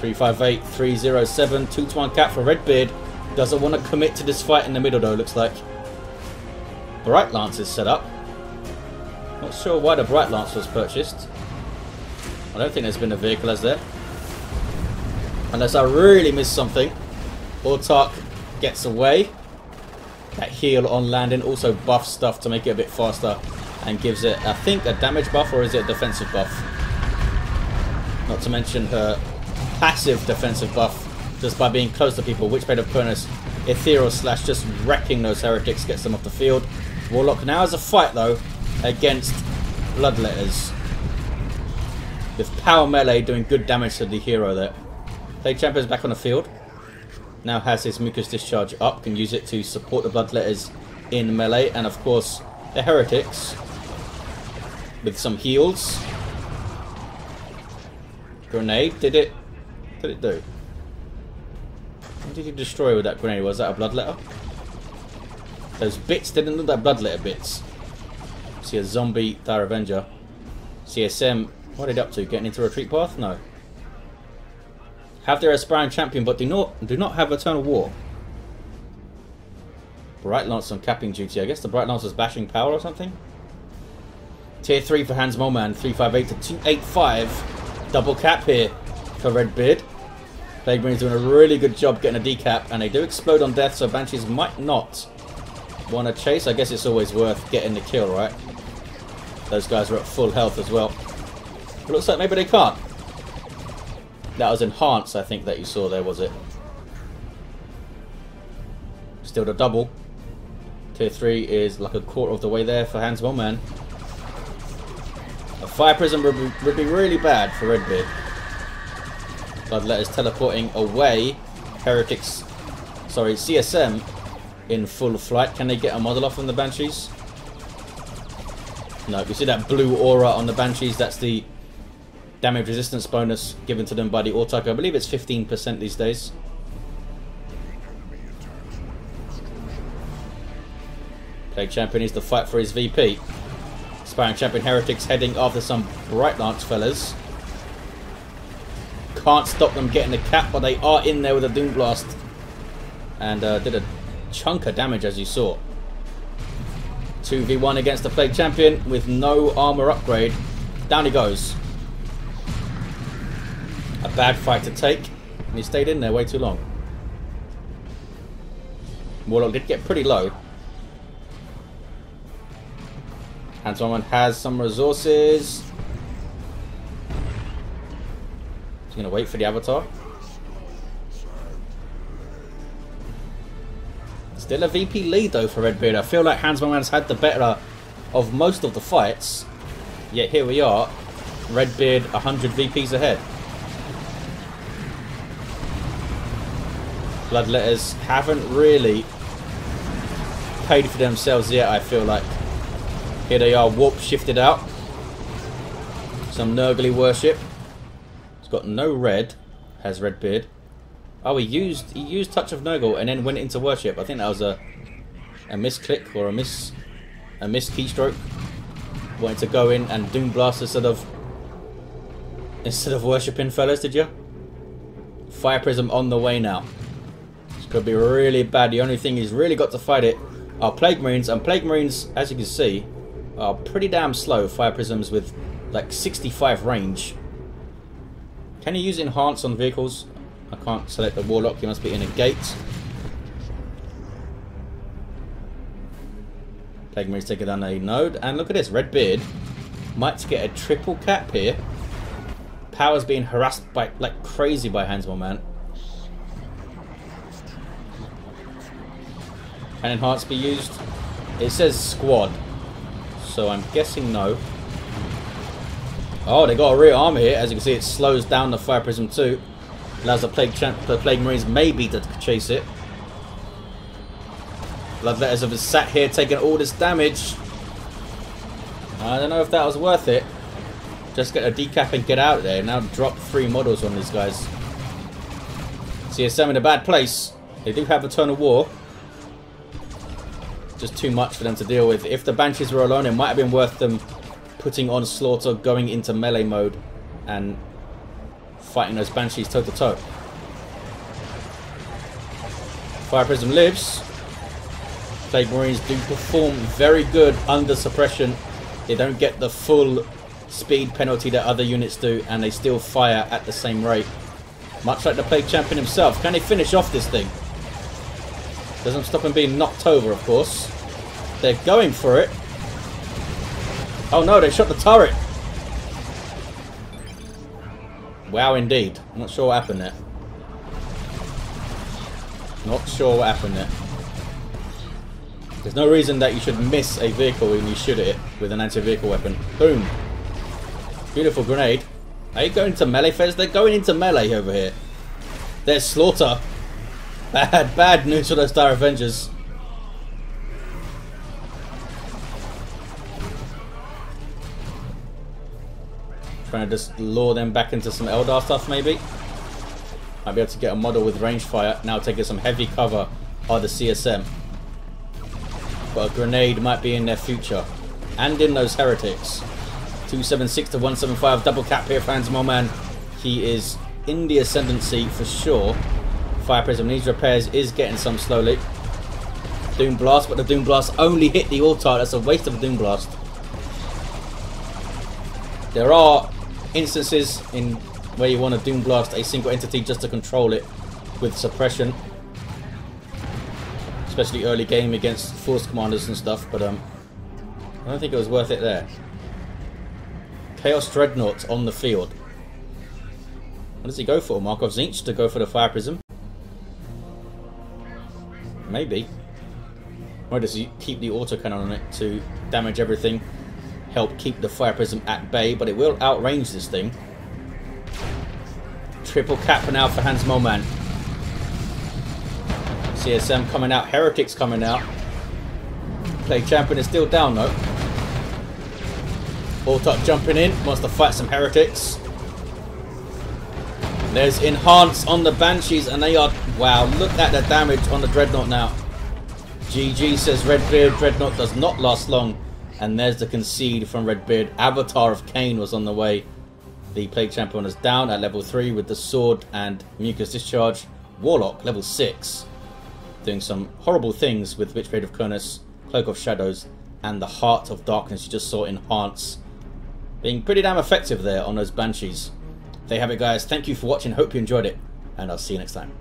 358, 307, 2-to-1 cap for Redbeard. Doesn't want to commit to this fight in the middle though, looks like. Bright Lance is set up. Not sure why the Bright Lance was purchased. I don't think there's been a vehicle, has there? Unless I really missed something. Autarch gets away. That heal on landing also buffs stuff to make it a bit faster and gives it, I think, a damage buff, or is it a defensive buff? Not to mention her passive defensive buff just by being close to people, which made opponents ethereal slash just wrecking those heretics, gets them off the field. Warlock now has a fight though against Bloodletters, with power melee doing good damage to the hero there. Plague Champion's back on the field. Now has his Mucus Discharge up, can use it to support the Bloodletters in melee, and of course the heretics with some heals. Grenade, did it do? What did he destroy with that grenade? Was that a Bloodletter? Those bits didn't look like Bloodletter bits. See a zombie Dire Avenger. CSM, what are they up to? Getting into retreat path? No. Have their aspiring champion, but do not have Eternal War. Bright Lance on capping duty. I guess the Bright Lance was bashing power or something. Tier 3 for Hans Molman, 358 to 285. Double cap here for Redbeard. Plague Marine's doing a really good job getting a decap, and they do explode on death, so Banshees might not want to chase. I guess it's always worth getting the kill, right? Those guys are at full health as well. It looks like maybe they can't. That was enhanced, I think, that you saw there, was it? Still the double. Tier 3 is like a quarter of the way there for Hans Molman. A Fire Prism would be really bad for Redbeard. Bloodletters teleporting away. Heretics, sorry, CSM in full flight. Can they get a model off from the Banshees? No, you see that blue aura on the Banshees? That's the damage resistance bonus given to them by the Autarch. I believe it's 15% these days. Plague Champion needs to fight for his VP. Aspiring Champion Heretics heading after some Bright Lance fellas. Can't stop them getting the cap, but they are in there with a Doom Blast. And did a chunk of damage, as you saw. 2v1 against the Plague Champion with no armor upgrade. Down he goes. A bad fight to take. And he stayed in there way too long. Warlock did get pretty low. Hans Molman has some resources. He's going to wait for the Avatar. Still a VP lead though for Redbeard. I feel like Hans Molman's had the better of most of the fights. Yet here we are. Redbeard 100 VPs ahead. Bloodletters haven't really paid for themselves yet, I feel like. Here they are, warp shifted out. Some Nurgly worship. He's got no red, has Redbeard. Oh, he used Touch of Nurgle and then went into worship. I think that was a misclick or a miss keystroke. Wanted to go in and Doom Blast instead of worshipping, fellas, did you? Fire Prism on the way now. This could be really bad. The only thing he's really got to fight it are Plague Marines, and Plague Marines, as you can see, are pretty damn slow. Fire Prisms with like 65 range. Can you use Enhance on vehicles? I can't select the Warlock, he must be in a gate. Plague Marine's taking down a node, and look at this, Redbeard might get a triple cap here. Power's being harassed by like crazy by Hans Molman. Can Enhance be used? It says squad, so I'm guessing no. Oh, they got a rear armor here. As you can see, it slows down the Fire Prism too. Allows the Plague Marines maybe to chase it. Bloodletters have sat here taking all this damage. I don't know if that was worth it. Just get a decap and get out there. Now drop 3 models on these guys. CSM in a bad place. They do have Eternal War. Just too much for them to deal with. If the Banshees were alone, it might have been worth them putting on Slaughter, going into melee mode, and fighting those Banshees toe to toe. Fire Prism lives. Plague Marines do perform very good under suppression. They don't get the full speed penalty that other units do, and they still fire at the same rate. Much like the Plague Champion himself. Can they finish off this thing? Doesn't stop him being knocked over, of course. They're going for it. Oh no, they shot the turret. Wow, indeed. I'm not sure what happened there. Not sure what happened there. There's no reason that you should miss a vehicle when you shoot at it with an anti-vehicle weapon. Boom. Beautiful grenade. Are you going to melee, Fez? They're going into melee over here. There's slaughter. Bad news for those Dire Avengers. Trying to just lure them back into some Eldar stuff, maybe. Might be able to get a model with range fire. Now taking some heavy cover are the CSM. But a grenade might be in their future. And in those heretics. 276 to 175. Double cap here for Hans Moman. He is in the ascendancy for sure. Fire Prism needs repairs. Is getting some slowly. Doom Blast, but the Doom Blast only hit the Altar. That's a waste of a Doom Blast. There are instances in where you want to Doom Blast a single entity just to control it with suppression. Especially early game against Force Commanders and stuff, but I don't think it was worth it there. Chaos Dreadnought on the field. What does he go for? Markov Zinch to go for the Fire Prism? Maybe. Or does he keep the autocannon on it to damage everything? Help keep the Fire Prism at bay, but it will outrange this thing. Triple cap now for Hans Moman. CSM coming out, Heretics coming out. Plague Champion is still down though. Autot jumping in, wants to fight some Heretics. There's Enhance on the Banshees and they are... Wow, look at the damage on the Dreadnought now. GG, says Redbeard. Dreadnought does not last long. And there's the concede from Redbeard. Avatar of Cain was on the way. The Plague Champion is down at level 3 with the Sword and Mucus Discharge. Warlock, level 6. Doing some horrible things with Witchblade of Kurnus, Cloak of Shadows, and the Heart of Darkness. You just saw Enhance. Being pretty damn effective there on those Banshees. There you have it, guys. Thank you for watching. Hope you enjoyed it. And I'll see you next time.